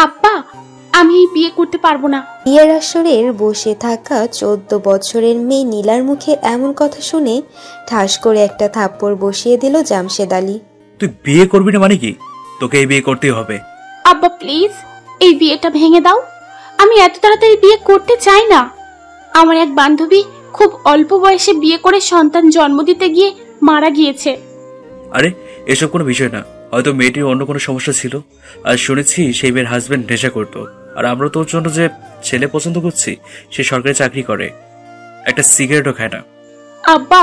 আব্বা, আমি এই বিয়ে করতে পারবো না। বিয়ের আসরের বসে থাকা 14 বছরের মেয়ে নীলার মুখে এমন কথা শুনে ঠাস করে একটা থাপ্পড় বসিয়ে দিল জামশেদ আলী। তুই বিয়ে করবি না মানে কি? তোকে এই বিয়ে করতেই হবে। আব্বা প্লিজ, এই বিয়েটা ভেঙে দাও। আমি এত তাড়াতাড়ি বিয়ে করতে চাই না। আমার এক বান্ধবী খুব অল্প বয়সে বিয়ে করে সন্তান জন্ম দিতে গিয়ে মারা গিয়েছে। আরে এসব কোনো বিষয় না, হয়তো মেয়েটির অন্য কোনো সমস্যা ছিল। আর শুনেছি সেই মেয়ের হাজবেন্ড নেশা করতো। আর আমরা তোর জন্য যে ছেলে পছন্দ করছি সে সরকারি চাকরি করে, একটা সিগারেটও খায় না। আব্বা,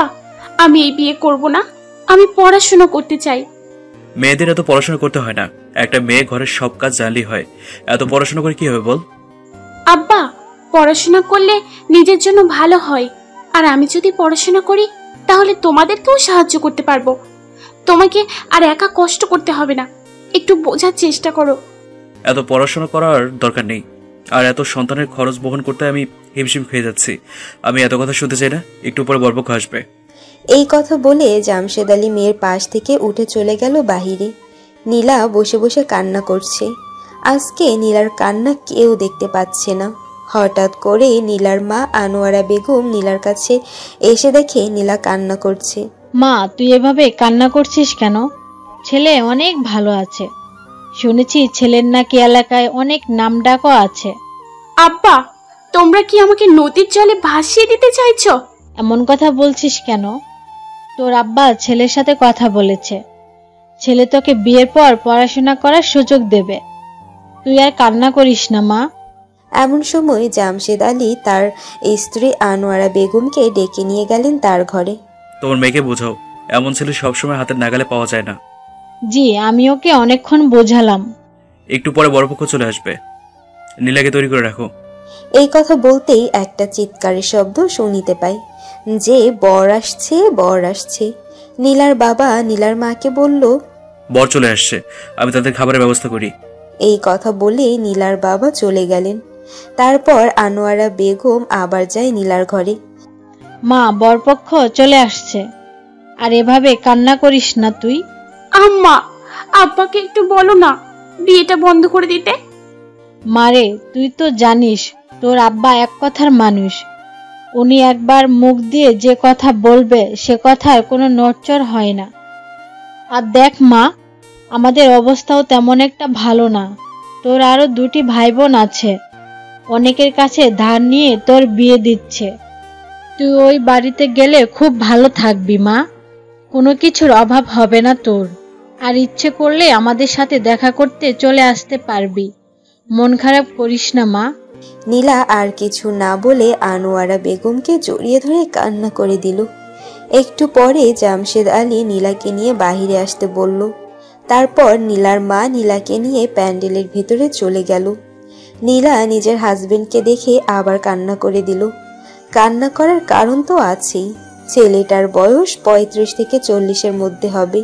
আমি এই বিয়ে করব না। আমি পড়াশোনা করতে চাই। মেয়েদের এত পড়াশোনা করতে হয় না, একটা মেয়ে ঘরের সব কাজ জানলেই হয়। এত পড়াশোনা করে কি হবে বল? আব্বা, পড়াশোনা করলে নিজের জন্য ভালো হয়। আর আমি যদি পড়াশোনা করি তাহলে তোমাদেরকেও সাহায্য করতে পারবো। তোমাকে আর একা কষ্ট করতে হবে না। একটু বোঝার চেষ্টা করো। এত পড়াশোনা করার দরকার নেই, আর এত সন্তানের খরচ বহন করতে আমি হিমশিম খেয়ে যাচ্ছি। আমি এত কথা শুনতে চাই না, একটু পরে বরপক্ষ আসবে। এই কথা বলে জামশেদ আলী মেয়ের পাশ থেকে উঠে চলে গেল বাহিরে। নীলা বসে বসে কান্না করছে। আজকে নীলার কান্না কেউ দেখতে পাচ্ছে না। হঠাৎ করে নীলার মা আনোয়ারা বেগম নীলার কাছে এসে দেখে নীলা কান্না করছে। মা, তুই এভাবে কান্না করছিস কেন? ছেলে অনেক ভালো আছে, শুনেছি ছেলের নাকি এলাকায় অনেক নামডাকও আছে। আব্বা, তোমরা কি আমাকে নদীর জলে ভাসিয়ে দিতে চাইছো? এমন কথা বলছিস কেন? তোর আব্বা ছেলের সাথে কথা বলেছে, ছেলে তোকে বিয়ের পর পড়াশোনা করার সুযোগ দেবে। তুই আর কান্না করিস না মা। এমন সময় জামশেদ আলী তার স্ত্রী আনোয়ারা বেগমকে ডেকে নিয়ে গেলেন তার ঘরে। তোমার মেয়েকে বোঝাও, এমন ছেলে সবসময় হাতের নাগালে পাওয়া যায় না। জি, আমি ওকে অনেকক্ষণ বোঝালাম। একটু পরে বরপক্ষ চলে আসবে, নীলাকে তৈরি করে রাখো। এই কথা বলতেই একটা চিৎকারের শব্দ শুনিতে পাই যে বর আসছে, বর আসছে। নীলার বাবা নীলার মাকে বলল, বর চলে আসছে, আমি তাদের খাবারের ব্যবস্থা করি। এই কথা বলে নীলার বাবা চলে গেলেন। তারপর আনোয়ারা বেগম আবার যায় নীলার ঘরে। মা, বরপক্ষ চলে আসছে, আর এভাবে কান্না করিস না তুই। আম্মা, আব্বাকে একটু বলো না বিয়েটা বন্ধ করে দিতে। মারে, তুই তো জানিস তোর আব্বা এক কথার মানুষ। উনি একবার মুখ দিয়ে যে কথা বলবে সে কথার কোনো নড়চড় হয় না। আর দেখ মা, আমাদের অবস্থাও তেমন একটা ভালো না। তোর আরো 2টি ভাই বোন আছে, অনেকের কাছে ধার নিয়ে তোর বিয়ে দিচ্ছে। তুই ওই বাড়িতে গেলে খুব ভালো থাকবি মা, কোনো কিছুর অভাব হবে না তোর। আর ইচ্ছে করলে আমাদের সাথে দেখা করতে চলে আসতে পারবি। মন খারাপ করিস না মা। নীলা আর কিছু না বলে আনোয়ারা বেগমকে জড়িয়ে ধরে কান্না করে দিল। একটু পরে জামশেদ আলী নীলাকে নিয়ে বাহিরে আসতে বলল। তারপর নীলার মা নীলাকে নিয়ে প্যান্ডেলের ভিতরে চলে গেল। নীলা নিজের হাজবেন্ডকে দেখে আবার কান্না করে দিল। কান্না করার কারণ তো আছেই, ছেলেটার বয়স 35 থেকে 40-এর মধ্যে হবে।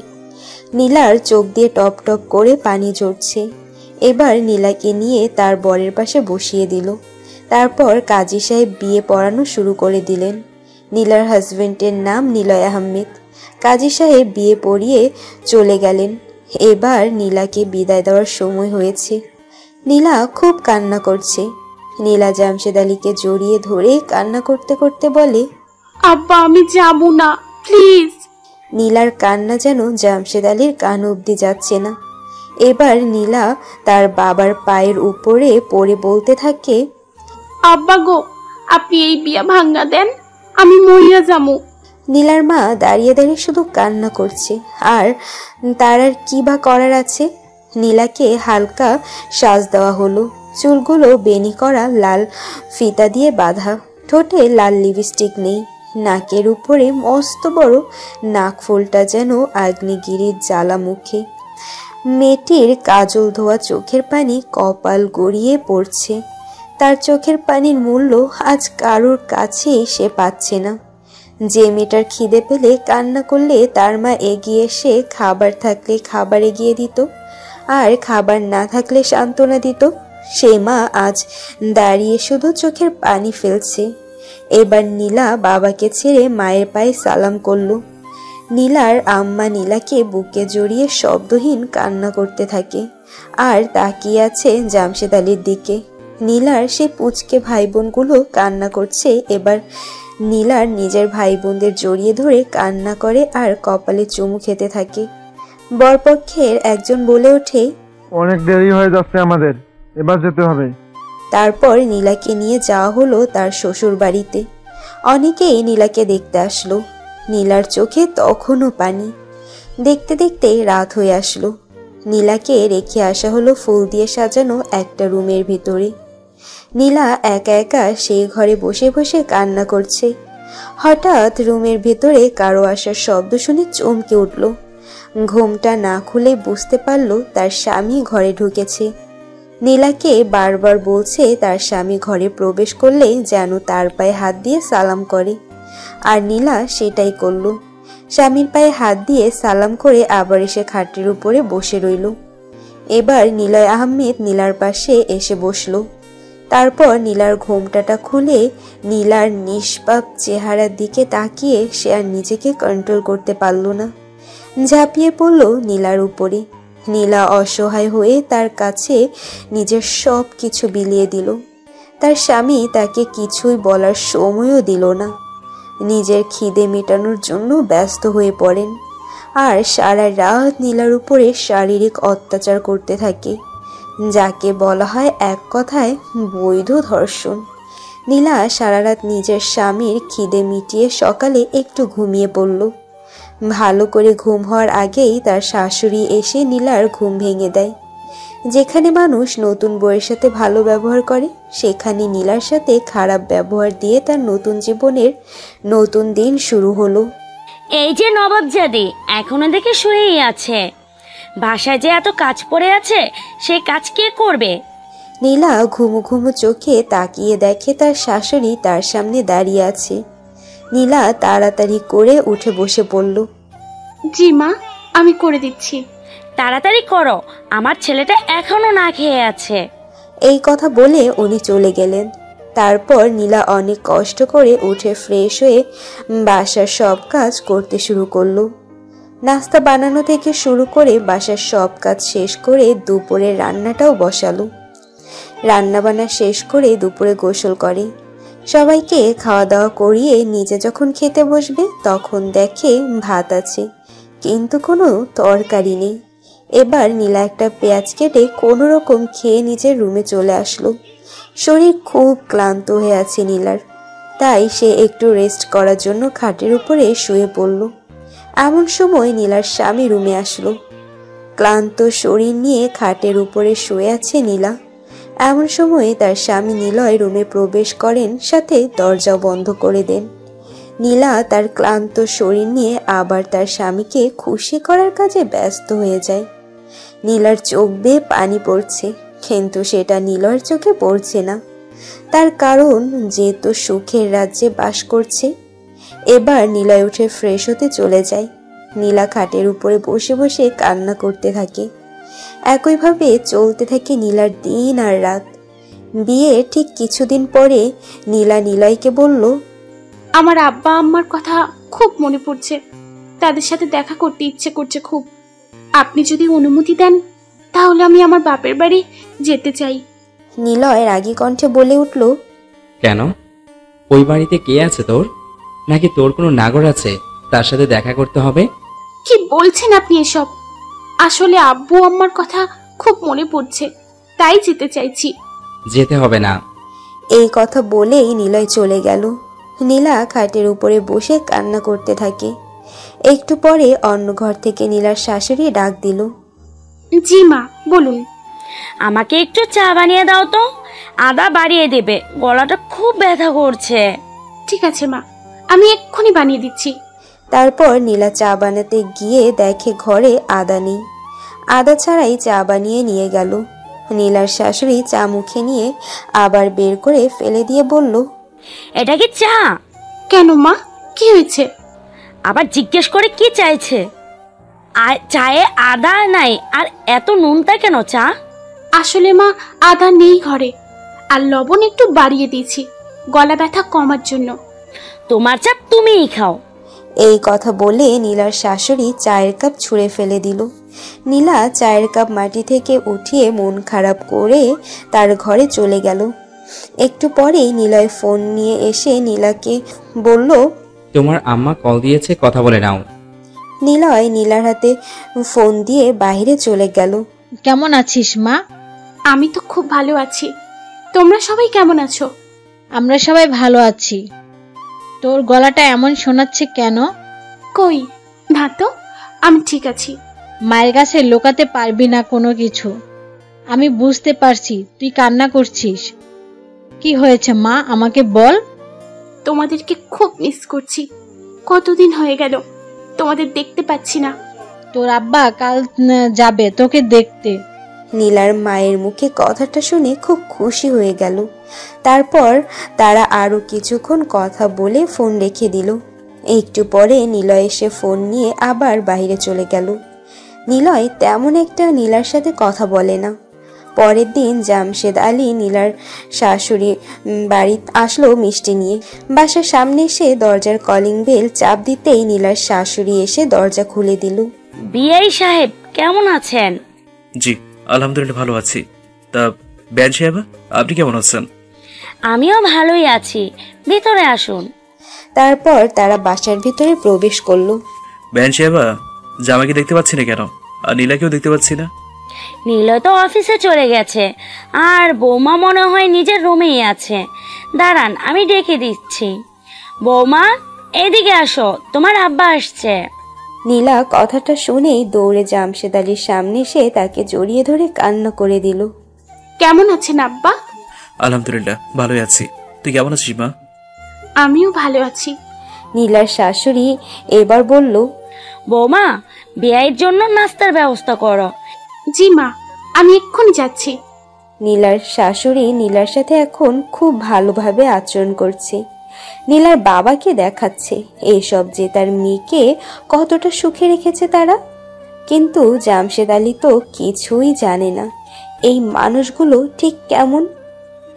নীলার চোখ দিয়ে টপ টপ করে পানি ঝরছে। এবার নীলাকে নিয়ে তার বরের পাশে বসিয়ে দিল। তারপর কাজী সাহেব বিয়ে পড়ানো শুরু করে দিলেন। নীলার হাজবেন্ডের নাম নিলয় আহমেদ। কাজী সাহেব বিয়ে পড়িয়ে চলে গেলেন। এবার নীলাকে বিদায় দেওয়ার সময় হয়েছে। নীলা খুব কান্না করছে। নীলা জামশেদ আলীকে জড়িয়ে ধরে কান্না করতে করতে বলে, আব্বা, আমি যাবো না, প্লিজ। নীলার কান্না যেন জামশেদ আলীর কান অবধি যাচ্ছে না। এবার নীলা তার বাবার পায়ের উপরে পড়ে বলতে থাকে, আব্বা গো, আপনি এই বিয়া ভাঙ্গা দেন, আমি মরিয়া যামু। নীলার মা দাঁড়িয়ে দাঁড়িয়ে শুধু কান্না করছে। আর তার আর কি বা করার আছে। নীলাকে হালকা সাজ দেওয়া হলো। চুলগুলো বেনি করা লাল ফিতা দিয়ে বাঁধা। ঠোঁটে লাল লিপস্টিক নেই। নাকের উপরে মস্ত বড় নাক ফুলটা যেন আগ্নেয়গিরির জ্বালা মুখে। মেয়েটির কাজল ধোয়া চোখের পানি কপাল গড়িয়ে পড়ছে। তার চোখের পানির মূল্য আজ কারোর কাছেই সে পাচ্ছে না। যে মেয়েটার খিদে পেলে কান্না করলে তার মা এগিয়ে এসে খাবার থাকলে খাবার এগিয়ে দিত, আর খাবার না থাকলে সান্ত্বনা দিত, সে মা আজ দাঁড়িয়ে শুধু চোখের পানি ফেলছে। এবার নীলা বাবাকে ছেড়ে মায়ের পায়ে সালাম করলো। নীলার আম্মা নীলাকে বুকে জড়িয়ে শব্দহীন কান্না করতে থাকে আর তাকিয়ে আছে জামশেদ আলীর দিকে। নীলার সে পুচকে ভাই বোনগুলো কান্না করছে। এবার নীলার নিজের ভাই বোনদের জড়িয়ে ধরে কান্না করে আর কপালে চুমু খেতে থাকে। বরপক্ষের একজন বলে ওঠে, অনেক দেরি হয়ে যাচ্ছে আমাদের, এবার যেতে হবে। তারপর নীলাকে নিয়ে যাওয়া হলো তার শ্বশুর বাড়িতে। অনেকেই নীলাকে দেখতে আসলো। নীলার চোখে তখনও পানি। দেখতে দেখতে রাত হয়ে আসলো। নীলাকে রেখে আসা হলো ফুল দিয়ে সাজানো একটা রুমের ভিতরে। নীলা একা একা সেই ঘরে বসে বসে কান্না করছে। হঠাৎ রুমের ভেতরে কারো আসার শব্দ শুনে চমকে উঠল। ঘুমটা না খুলে বুঝতে পারল তার স্বামী ঘরে ঢুকেছে। নীলাকে বারবার বলছে তার স্বামী ঘরে প্রবেশ করলে যেন তার পায়ে হাত দিয়ে সালাম করে, আর নীলা সেটাই করল। স্বামীর পায়ে হাত দিয়ে সালাম করে আবার এসে খাটের উপরে বসে রইল। এবার নিলয় আহমেদ নীলার পাশে এসে বসল। তারপর নীলার ঘোমটাটা খুলে নীলার নিষ্পাপ চেহারার দিকে তাকিয়ে সে আর নিজেকে কন্ট্রোল করতে পারল না, ঝাঁপিয়ে পড়ল নীলার উপরে। নীলা অসহায় হয়ে তার কাছে নিজের সব কিছু বিলিয়ে দিল। তার স্বামী তাকে কিছুই বলার সময়ও দিল না। নিজের খিদে মেটানোর জন্য ব্যস্ত হয়ে পড়েন আর সারা রাত নীলার উপরে শারীরিক অত্যাচার করতে থাকে, যাকে বলা হয় এক কথায় বৈধ ধর্ষণ। নীলা সারা রাত নিজের স্বামীর খিদে মিটিয়ে সকালে একটু ঘুমিয়ে পড়ল। ভালো করে ঘুম হওয়ার আগেই তার শাশুড়ি এসে নীলার ঘুম ভেঙে দেয়। যেখানে মানুষ নতুন বউয়ের সাথে ভালো ব্যবহার করে, সেখানে নীলার সাথে খারাপ ব্যবহার দিয়ে তার নতুন জীবনের নতুন দিন শুরু হলো। এই যে নবাবজাদি এখনো দেখে শুয়েই আছে, বাসায় যে এত কাজ পড়ে আছে সেই কাজ কে করবে? নীলা ঘুমু ঘুমু চোখে তাকিয়ে দেখে তার শাশুড়ি তার সামনে দাঁড়িয়ে আছে। নীলা তাড়াতাড়ি করে উঠে বসে পড়ল। জি মা, আমি করে দিচ্ছি। তাড়াতাড়ি করো, আমার ছেলেটা এখনো না খেয়ে আছে। এই কথা বলে উনি চলে গেলেন। তারপর নীলা অনেক কষ্ট করে উঠে ফ্রেশ হয়ে বাসার সব কাজ করতে শুরু করলো। নাস্তা বানানো থেকে শুরু করে বাসার সব কাজ শেষ করে দুপুরে রান্নাটাও বসালো। রান্নাবান্না শেষ করে দুপুরে গোসল করে। সবাইকে খাওয়া দাওয়া করিয়ে নিজে যখন খেতে বসবে তখন দেখে ভাত আছে, কিন্তু কোনো তরকারি নেই। এবার নীলা একটা পেঁয়াজ কেটে কোনো রকম খেয়ে নিজের রুমে চলে আসলো। শরীর খুব ক্লান্ত হয়ে আছে নীলার, তাই সে একটু রেস্ট করার জন্য খাটের উপরে শুয়ে পড়ল। এমন সময় নীলার স্বামী রুমে আসলো। ক্লান্ত শরীর নিয়ে খাটের উপরে শুয়ে আছে নীলা। এমন সময় তার স্বামী নিলয় রুমে প্রবেশ করেন, সাথে দরজাও বন্ধ করে দেন। নীলা তার ক্লান্ত শরীর নিয়ে আবার তার স্বামীকে খুশি করার কাজে ব্যস্ত হয়ে যায়। নীলার চোখ বেয়ে পানি পড়ছে, কিন্তু সেটা নিলয়ের চোখে পড়ছে না। তার কারণ যেহেতু সুখের রাজ্যে বাস করছে। এবার নিলয় উঠে ফ্রেশ হতে চলে যায়। নীলা খাটের উপরে বসে বসে কান্না করতে থাকে। একইভাবে চলতে থাকে নীলার দিন আর রাত। বিয়ে ঠিক কিছুদিন পরে নীলা নিলয়কে বলল, আমার আব্বা আম্মার কথা খুব মনে পড়ছে, তাদের সাথে দেখা করতে ইচ্ছে করছে খুব। আপনি যদি অনুমতি দেন তাহলে আমি আমার বাপের বাড়ি যেতে চাই। নিলয় রাগী কণ্ঠে বলে উঠল, কেন? ওই বাড়িতে কে আছে তোর? নাকি তোর কোনো নাগর আছে তার সাথে দেখা করতে হবে? কি বলছেন আপনি এসব? আসলে আব্বু আম্মার কথা খুব মনে পড়ছে, তাই যেতে চাইছি। যেতে হবে না। এই কথা বলেই নিলয় চলে গেল। নীলা খাটের উপরে বসে কান্না করতে থাকে। একটু পরে অন্য ঘর থেকে নীলার শাশুড়ি ডাক দিল, জি মা, বলুন। আমাকে একটু চা বানিয়ে দাও তো, আদা বাড়িয়ে দেবে, গলাটা খুব ব্যথা করছে। ঠিক আছে মা, আমি এক্ষুনি বানিয়ে দিচ্ছি। তারপর নীলা চা বানাতে গিয়ে দেখে ঘরে আদা নেই। আদা ছাড়াই চা বানিয়ে নিয়ে গেল। নীলার শাশুড়ি চা মুখে নিয়ে আবার বের করে ফেলে দিয়ে বলল, এটা কি চা? কেন মা, কি হয়েছে? আবার জিজ্ঞেস করে কি চাইছে? আর চায়ে আদা নাই, আর এত নুনটা কেন চা? আসলে মা, আদা নেই ঘরে, আর লবণ একটু বাড়িয়ে দিয়েছি গলা ব্যথা কমার জন্য। তোমার চা তুমিই খাও। এই কথা বলে নীলার শাশুড়ি চায়ের কাপ ছুঁড়ে ফেলে দিল। নীলা চায়ের কাপ মাটি থেকে উঠিয়ে মন খারাপ করে তার ঘরে চলে গেল। একটু পরেই নিলয় ফোন নিয়ে এসে নীলাকে বলল, তোমার আম্মা কল দিয়েছে, কথা বলে নাও। নিলয় নীলার হাতে ফোন দিয়ে বাইরে চলে গেল। কেমন আছিস মা? আমি তো খুব ভালো আছি। তোমরা সবাই কেমন আছো? আমরা সবাই ভালো আছি। তোর গলাটা এমন শোনাচ্ছে কেন? কই না তো, আমি ঠিক আছি। মায়ের কাছে লুকাতে পারবি না কোনো কিছু। আমি বুঝতে পারছি তুই কান্না করছিস। কি হয়েছে মা, আমাকে বল। তোমাদেরকে খুব মিস করছি। কতদিন হয়ে গেল তোমাদের দেখতে পাচ্ছি না। তোর আব্বা কাল যাবে তোকে দেখতে। নীলার মায়ের মুখে কথাটা শুনে খুব খুশি হয়ে গেল। তারপর তারা আরো কিছুক্ষণ কথা বলে ফোন রেখে দিল। একটু পরে নিলয় এসে ফোন নিয়ে আবার বাইরে চলে গেল। নিলয় তেমন একটা নীলার সাথে কথা বলে না। পরের দিন জামশেদ আলী নীলার শাশুড়ি বাড়ি আসলো মিষ্টি নিয়ে। বাসার সামনে এসে দরজার কলিং বেল চাপ দিতেই নীলার শাশুড়ি এসে দরজা খুলে দিল। বিআই সাহেব কেমন আছেন? জি আলহামদুলিল্লাহ ভালো আছি। তা বেন সাহেবা, আপনি কেমন আছেন? আমিও ভালোই আছি, ভিতরে আসুন। তারপর তারা বাসার ভিতরে প্রবেশ করলো। বেন সাহেবা, জামাইকে দেখতে পাচ্ছি না কেন, আর নীলাকেও দেখতে পাচ্ছি না। নীলয় তো অফিসে চলে গেছে, আর বৌমা মনে হয় নিজের রুমেই আছে। দাঁড়ান, আমি ডেকে দিচ্ছি। বৌমা, এদিকে আসো, তোমার আব্বা আসছে। নীলা কথাটা শুনেই দৌড়ে জামশেদ আলীর সামনে এসে তাকে জড়িয়ে ধরে কান্না করে দিল। কেমন আছেন আব্বা? আলহামদুলিল্লাহ ভালোই আছি। তুই কেমন আছিস মা? আমিও ভালো আছি। নীলার শাশুড়ি এবার বলল, বৌমা, বিয়ের জন্য নাস্তার ব্যবস্থা করো। জি মা, আমি এক্ষুনি যাচ্ছি। নীলার শাশুড়ি নীলার সাথে এখন খুব ভালোভাবে আচরণ করছে। নীলার বাবাকে দেখাচ্ছে এইসব যে তার মেয়েকে কতটা সুখে রেখেছে তারা। কিন্তু জামশেদ আলী তো কিছুই জানে না এই মানুষগুলো ঠিক কেমন।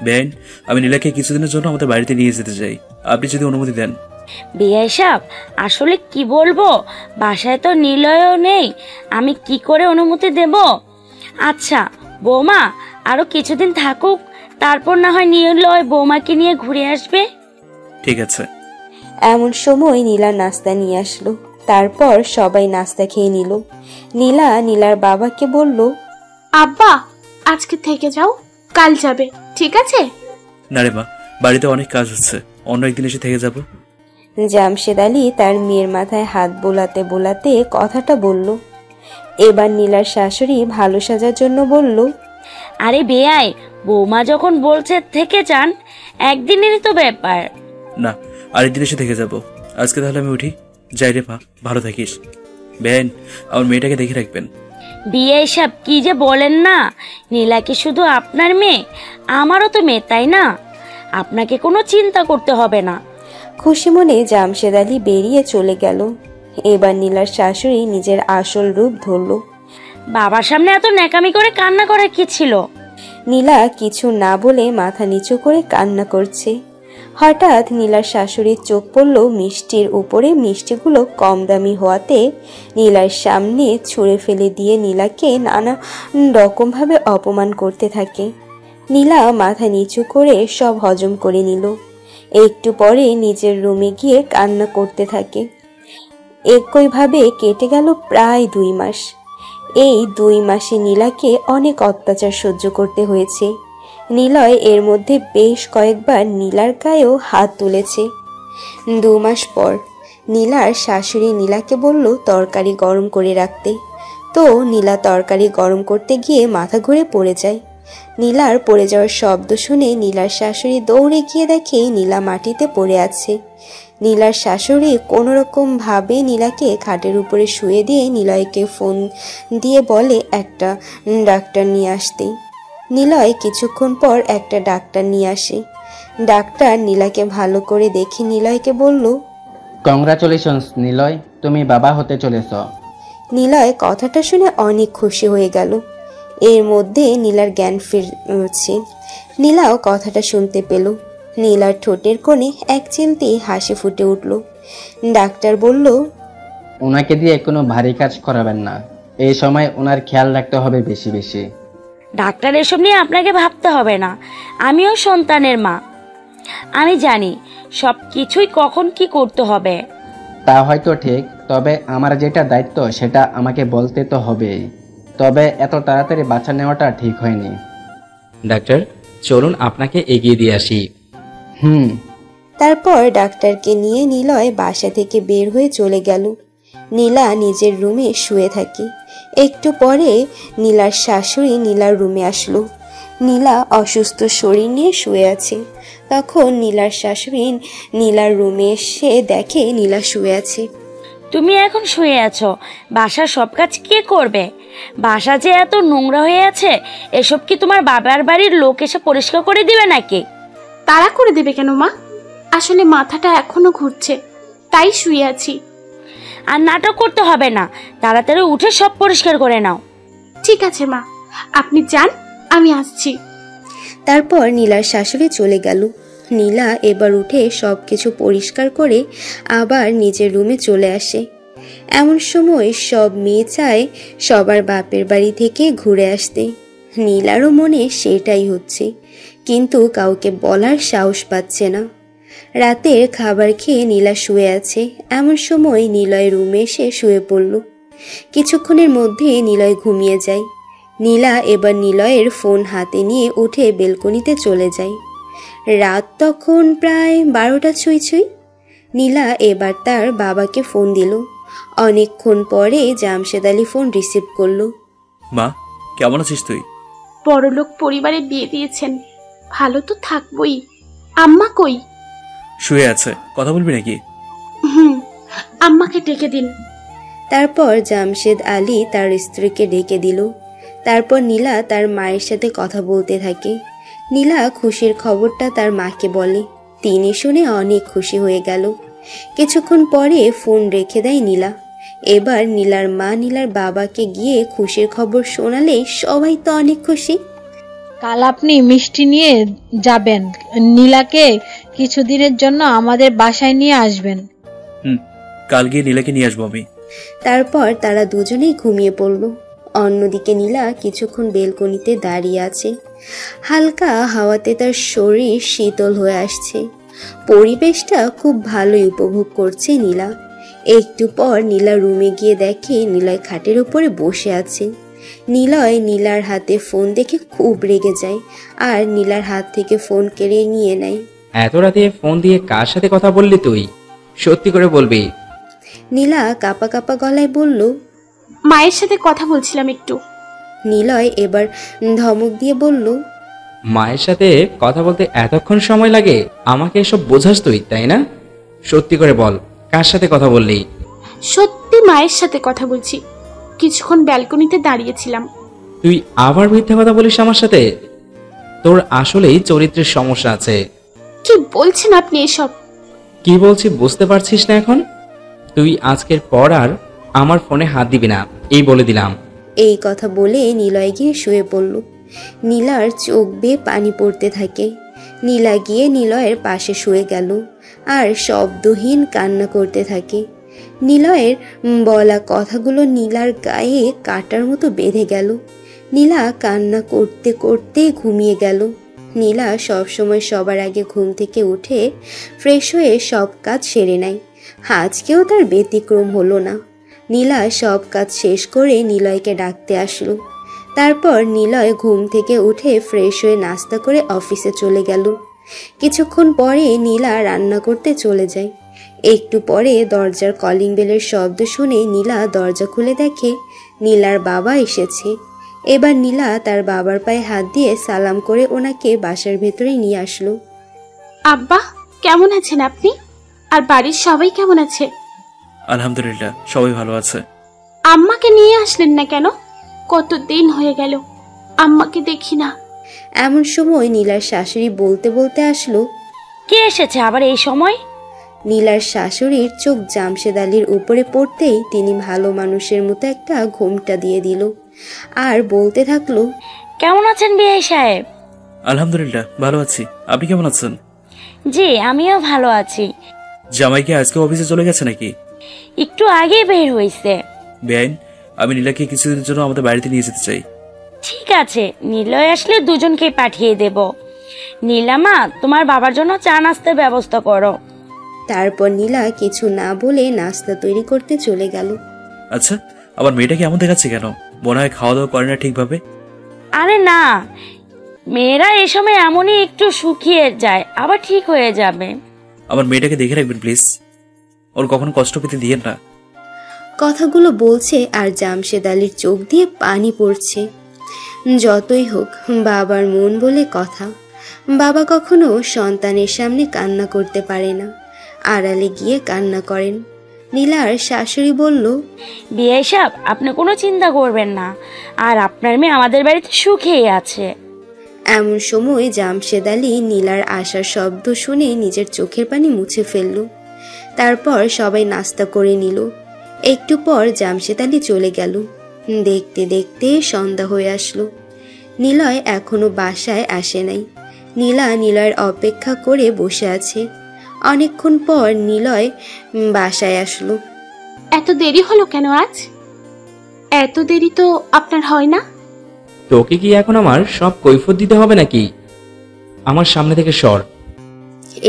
বেন, আমি নীলাকে কিছুদিনের জন্য আমাদের বাড়িতে নিয়ে যেতে চাই, আপনি যদি অনুমতি দেন। বিআই সাহেব, আসলে কি বলবো, বাসায় তো নিলয়ও নেই, আমি কি করে অনুমতি দেব? আচ্ছা বৌমা, আরো কিছুদিন থাকুক, তারপর না হয় নিলয় বৌমাকে নিয়ে ঘুরে আসবে। ঠিক আছে। এমন সময় নীলা নাস্তা নিয়ে আসলো। তারপর সবাই নাস্তা খেয়ে নিল। নীলা নীলার বাবাকে বলল, আব্বা আজকে থেকে যাও, কাল যাবে, ঠিক আছে? না রে মা, বাড়িতে অনেক কাজ হচ্ছে, অন্য একদিন এসে থেকে যাব। জামশেদ আলী তার মেয়ের মাথায় হাত বোলাতে বোলাতে কথাটা বলল। এবার নীলার শাশুড়ি ভালো সাজার জন্য বলল, আরে বেয়াই, বৌমা যখন বলছে থেকে যান, একদিনেরই তো ব্যাপার। না, আরেকদিন এসে থেকে যাব। আজকে তাহলে আমি উঠি, যাই রে মা, ভালো থাকিস। বেন, আমার মেয়েটাকে দেখে রাখবেন। বিআই সাহেব কি যে বলেন না, নীলা কি শুধু আপনার মেয়ে? আমারও তো মেয়ে, তাই না? আপনাকে কোনো চিন্তা করতে হবে না। খুশি মনে জামশেদ আলী বেরিয়ে চলে গেল। এবার নীলার শাশুড়ি নিজের আসল রূপ ধরল। বাবার সামনে এত ন্যাকামি করে কান্না করার কি ছিল? নীলা কিছু না বলে মাথা নিচু করে কান্না করছে। হঠাৎ নীলার শাশুড়ির চোখ পড়ল মিষ্টির উপরে। মিষ্টিগুলো কম দামি হওয়াতে নীলার সামনে ছুঁড়ে ফেলে দিয়ে নীলাকে নানা রকমভাবে অপমান করতে থাকে। নীলা মাথা নিচু করে সব হজম করে নিল। একটু পরে নিজের রুমে গিয়ে কান্না করতে থাকে। একইভাবে কেটে গেল প্রায় 2 মাস। এই 2 মাসে নীলাকে অনেক অত্যাচার সহ্য করতে হয়েছে। নিলয় এর মধ্যে বেশ কয়েকবার নীলার গায়েও হাত তুলেছে। 2 মাস পর নীলার শাশুড়ি নীলাকে বলল তরকারি গরম করে রাখতে। তো নীলা তরকারি গরম করতে গিয়ে মাথা ঘুরে পড়ে যায়। নীলার পড়ে যাওয়ার শব্দ শুনে নীলার শাশুড়ি দৌড়ে গিয়ে দেখে নীলা মাটিতে পড়ে আছে। নীলার শাশুড়ি কোনোরকম ভাবে নীলাকে খাটের উপরে শুয়ে দিয়ে নিলয়কে ফোন দিয়ে বলে একটা ডাক্তার নিয়ে আসতে। নিলয় কিছুক্ষণ পর একটা ডাক্তার নিয়ে আসে। ডাক্তার নীলাকে ভালো করে দেখে নিলয়কে বলল, কংগ্রাচুলেশনস নিলয়, তুমি বাবা হতে চলেছ। নিলয় কথাটা শুনে অনেক খুশি হয়ে গেল। এর মধ্যে নীলার জ্ঞান ফিরছে। নীলাও কথাটা শুনতে পেল। নীলার ঠোঁটের কোণে এক চিমটি হাসি ফুটে উঠল। ডাক্তার বলল, ওনাকে দিয়ে কোনো ভারী কাজ করাবেন না, এই সময় ওনার খেয়াল রাখতে হবে বেশি বেশি। ডাক্তার, এসব নিয়ে আপনাকে ভাবতে হবে না, আমিও সন্তানের মা, আমি জানি সব কিছুই কখন কি করতে হবে। তা হয়তো ঠিক, তবে আমার যেটা দায়িত্ব সেটা আমাকে বলতে তো হবেই। তবে এত তাড়াতাড়ি বাচ্চা নেওয়াটা ঠিক হয়নি। ডাক্তার, চলুন আপনাকে এগিয়ে দিয়ে আসি। হুম। তারপর ডাক্তারকে নিয়ে নিলয় বাসা থেকে বের হয়ে চলে গেল। নীলা নিজের রুমে শুয়ে থাকে। একটু পরে নীলার শাশুড়ি নীলার রুমে আসলো। নীলা অসুস্থ শরীর নিয়ে শুয়ে আছে। তখন নীলার শাশুড়ি নীলার রুমে এসে দেখে নীলা শুয়ে আছে। তুমি এখন শুয়ে আছো, বাসার সব কাজ কে করবে? বাসা যে এত নোংরা হয়ে আছে, এসব কি তোমার বাবার বাড়ির লোক এসে পরিষ্কার করে দিবে নাকি? তারা করে দেবে কেন মা? আসলে মাথাটা এখনো ঘুরছে, তাই শুয়ে আছি। আর নাটক করতে হবে না, তাড়াতাড়ি উঠে সব পরিষ্কার করে নাও। ঠিক আছে মা, আপনি যান, আমি আসছি। তারপর নীলার শাশুড়ি চলে গেল। নীলা এবার উঠে সব কিছু পরিষ্কার করে আবার নিজের রুমে চলে আসে। এমন সময় সব মেয়ে চায় সবার বাপের বাড়ি থেকে ঘুরে আসতে। নীলারও মনে সেটাই হচ্ছে, কিন্তু কাউকে বলার সাহস পাচ্ছে না। রাতের খাবার খেয়ে নীলা শুয়ে আছে। এমন সময় নিলয় রুমে এসে শুয়ে পড়ল। কিছুক্ষণের মধ্যে নিলয় ঘুমিয়ে যায়। নীলা এবার নিলয়ের ফোন হাতে নিয়ে উঠে বেলকনিতে চলে যায়। রাত তখন প্রায় 12টা ছুঁই ছুঁই। নীলা এবার তার বাবাকে ফোন দিল। অনেকক্ষণ পরে জামশেদ আলী ফোন রিসিভ করলো। মা, কেমন আছিস তুই? বড়লোক পরিবারে বিয়ে দিয়েছেন, ভালো তো থাকবই। আম্মা কই? শুয়ে আছে, কথা বলবি নাকি? আম্মাকে ডেকে দিন। তারপর জামশেদ আলী তার স্ত্রীকে ডেকে দিল। তারপর নীলা তার মায়ের সাথে কথা বলতে থাকে। নীলা খুশির খবরটা তার মাকে বলে। তিনি শুনে অনেক খুশি হয়ে গেল। কিছুক্ষণ পরে ফোন রেখে দেয় নীলা। এবার নীলার মা নীলার বাবাকে গিয়ে খুশির খবর শোনালে সবাই তো অনেক খুশি। কাল আপনি মিষ্টি নিয়ে যাবেন, নীলাকে কিছুদিনের জন্য আমাদের বাসায় নিয়ে আসবেন। কাল গিয়ে নীলাকে নিয়ে আসবো আমি। তারপর তারা দুজনেই ঘুমিয়ে পড়ল। অন্যদিকে নীলা কিছুক্ষণ বেলকনিতে দাঁড়িয়ে আছে। হালকা হাওয়াতে তার শরীর শীতল হয়ে আসছে। পরিবেশটা খুব ভালোই উপভোগ করছে নীলা। একটু পর নীলা রুমে গিয়ে দেখে নিলয় খাটের উপরে বসে আছে। নিলয় নীলার হাতে ফোন দেখে খুব রেগে যায় আর নীলার হাত থেকে ফোন কেড়ে নিয়ে নেয়। এত রাতে ফোন দিয়ে কার সাথে কথা বললি তুই? সত্যি করে বলবি। নীলা কাঁপা কাঁপা গলায় বলল, মায়ের সাথে কথা বলছিলাম একটু। নিলয় এবার ধমক দিয়ে বলল, মায়ের সাথে কথা বলতে এতক্ষণ সময় লাগে? আমাকে এসব বোঝাস তুই, তাই না? সত্যি করে বল, কার সাথে কথা বললি? সত্যি মায়ের সাথে কথা বলছি, কিছুক্ষণ ব্যালকনিতে দাঁড়িয়েছিলাম। তুই আবার মিথ্যা কথা বলিস আমার সাথে? তোর আসলেই চরিত্রের সমস্যা আছে। কি বলছেন আপনি এসব? কি বলছি বুঝতে পারছিস না এখন? তুই আজকের পর আর আমার ফোনে হাত দিবি না, এই বলে দিলাম। এই কথা বলে নিলয় গিয়ে শুয়ে পড়ল। নীলার চোখ বেয়ে পানি পড়তে থাকে। নীলা গিয়ে নিলয়ের পাশে শুয়ে গেল আর শব্দহীন কান্না করতে থাকে। নিলয়ের বলা কথাগুলো নীলার গায়ে কাটার মতো বেঁধে গেল। নীলা কান্না করতে করতে ঘুমিয়ে গেল। নীলা সবসময় সবার আগে ঘুম থেকে উঠে ফ্রেশ হয়ে সব কাজ সেরে নেয়। আজকেও তার ব্যতিক্রম হলো না। নীলা সব কাজ শেষ করে নিলয়কে ডাকতে আসলো। তারপর নিলয় ঘুম থেকে উঠে ফ্রেশ হয়ে নাস্তা করে অফিসে চলে গেল। কিছুক্ষণ পরে নীলা রান্না করতে চলে যায়। একটু পরে দরজার কলিং বেলের শব্দ শুনে নীলা দরজা খুলে দেখে নীলার বাবা এসেছে। এবার নীলা তার বাবার পায়ে হাত দিয়ে সালাম করে ওনাকে বাসার ভেতরে নিয়ে আসলো। আব্বা, কেমন আছেন আপনি? আর বাড়ির সবাই কেমন আছে? আলহামদুলিল্লাহ, সবাই ভালো আছে। আম্মাকে নিয়ে আসলেন না কেন? কতদিন হয়ে গেল আম্মাকে দেখি না। এমন সময় নীলার শাশুড়ি বলতে বলতে আসলো। কে এসেছে আবার এই সময়? নীলার শাশুড়ির চোখ জামশেদ আলীর উপরে পড়তেই তিনি ভালো মানুষের মতো একটা ঘোমটা দিয়ে দিল আর বলতে থাকলো, কেমন আছেন বিআই সাহেব? আলহামদুলিল্লাহ, ভালো আছি। আপনি কেমন আছেন? জি, আমিও ভালো আছি। জামাই কি আজকে অফিসে চলে গেছে নাকি? একটু আগে বের হয়েছে। বেআইন, আমি নীলাকে কিছুদিনের জন্য আমাদের বাড়িতে নিয়ে যেতে চাই। ঠিক আছে, নিলয় আসলে দুজনকে পাঠিয়ে দেব। নীলামা, তোমার বাবার জন্য চা নাস্তার ব্যবস্থা করো। তারপর নীলা কিছু না বলে নাস্তা তৈরি করতে চলে গেল। আচ্ছা, আমার মেয়েটাকে এমন দেখাচ্ছে কেন? মনে হয় খাওয়া দাওয়া করে না ঠিকভাবে। আরে না, মেয়েরা এই সময় এমনই একটু শুকিয়ে যায়, আবার ঠিক হয়ে যাবে। আমার মেয়েটাকে দেখে রাখবেন প্লিজ, ওর কখনো কষ্ট পেতে দিয়েন না। কথাগুলো বলছে আর জামশেদ আলীর চোখ দিয়ে পানি পড়ছে। যতই হোক বাবার মন বলে কথা, বাবা কখনো সন্তানের সামনে কান্না করতে পারে না, আড়ালে গিয়ে কান্না করেন। নীলার শাশুড়ি বলল, বিয়ে সাহেব, আপনি কোনো চিন্তা করবেন না, আর আপনার মেয়ে আমাদের বাড়িতে সুখেই আছে। এমন সময় জামশেদ আলী নীলার আসার শব্দ শুনে নিজের চোখের পানি মুছে ফেলল। তারপর সবাই নাস্তা করে নিল। একটু পর জামশেদ আলী চলে গেল। দেখতে দেখতে সন্ধ্যা হয়ে আসলো। নিলয় এখনো বাসায় আসে নাই। নীলা নিলয়ের অপেক্ষা করে বসে আছে। অনেকক্ষণ পর নিলয় বাসায় আসলো। এত দেরি হলো কেন আজ? এত দেরি তো আপনার হয় না। তোকে কি এখন আমার সব কৈফিয়ত দিতে হবে নাকি? আমার সামনে থেকে সর।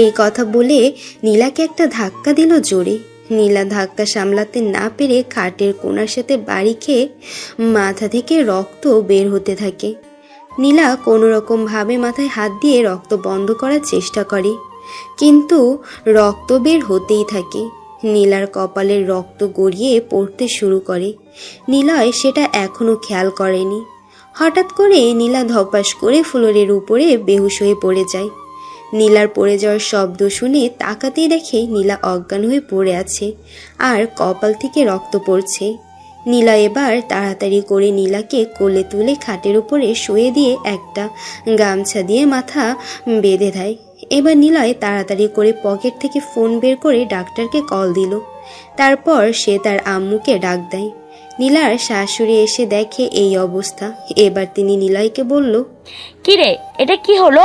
এই কথা বলে নীলাকে একটা ধাক্কা দিল জোরে। নীলা ধাক্কা সামলাতে না পেরে খাটের কোণার সাথে বাড়ি খেয়ে মাথা থেকে রক্ত বের হতে থাকে। নীলা কোনো রকম ভাবে মাথায় হাত দিয়ে রক্ত বন্ধ করার চেষ্টা করে, কিন্তু রক্ত বের হতেই থাকে। নীলার কপালের রক্ত গড়িয়ে পড়তে শুরু করে। নীলয় সেটা এখনো খেয়াল করেনি। হঠাৎ করে নীলা ধপাস করে ফ্লোরের উপরে বেহুশ হয়ে পড়ে যায়। নীলার পড়ে যাওয়ার শব্দ শুনে তাকাতেই দেখে নীলা অজ্ঞান হয়ে পড়ে আছে আর কপাল থেকে রক্ত পড়ছে। নীলা এবার তাড়াতাড়ি করে নীলাকে কোলে তুলে খাটের উপরে শুয়ে দিয়ে একটা গামছা দিয়ে মাথা বেঁধে দেয়। এবার নীলয় তাড়াতাড়ি করে পকেট থেকে ফোন বের করে ডাক্তারকে কল দিল। তারপর সে তার আম্মুকে ডাক দেয়। নীলার শাশুড়ি এসে দেখে এই অবস্থা। এবার তিনি নীলয়কে বলল, কিরে, এটা কি হলো?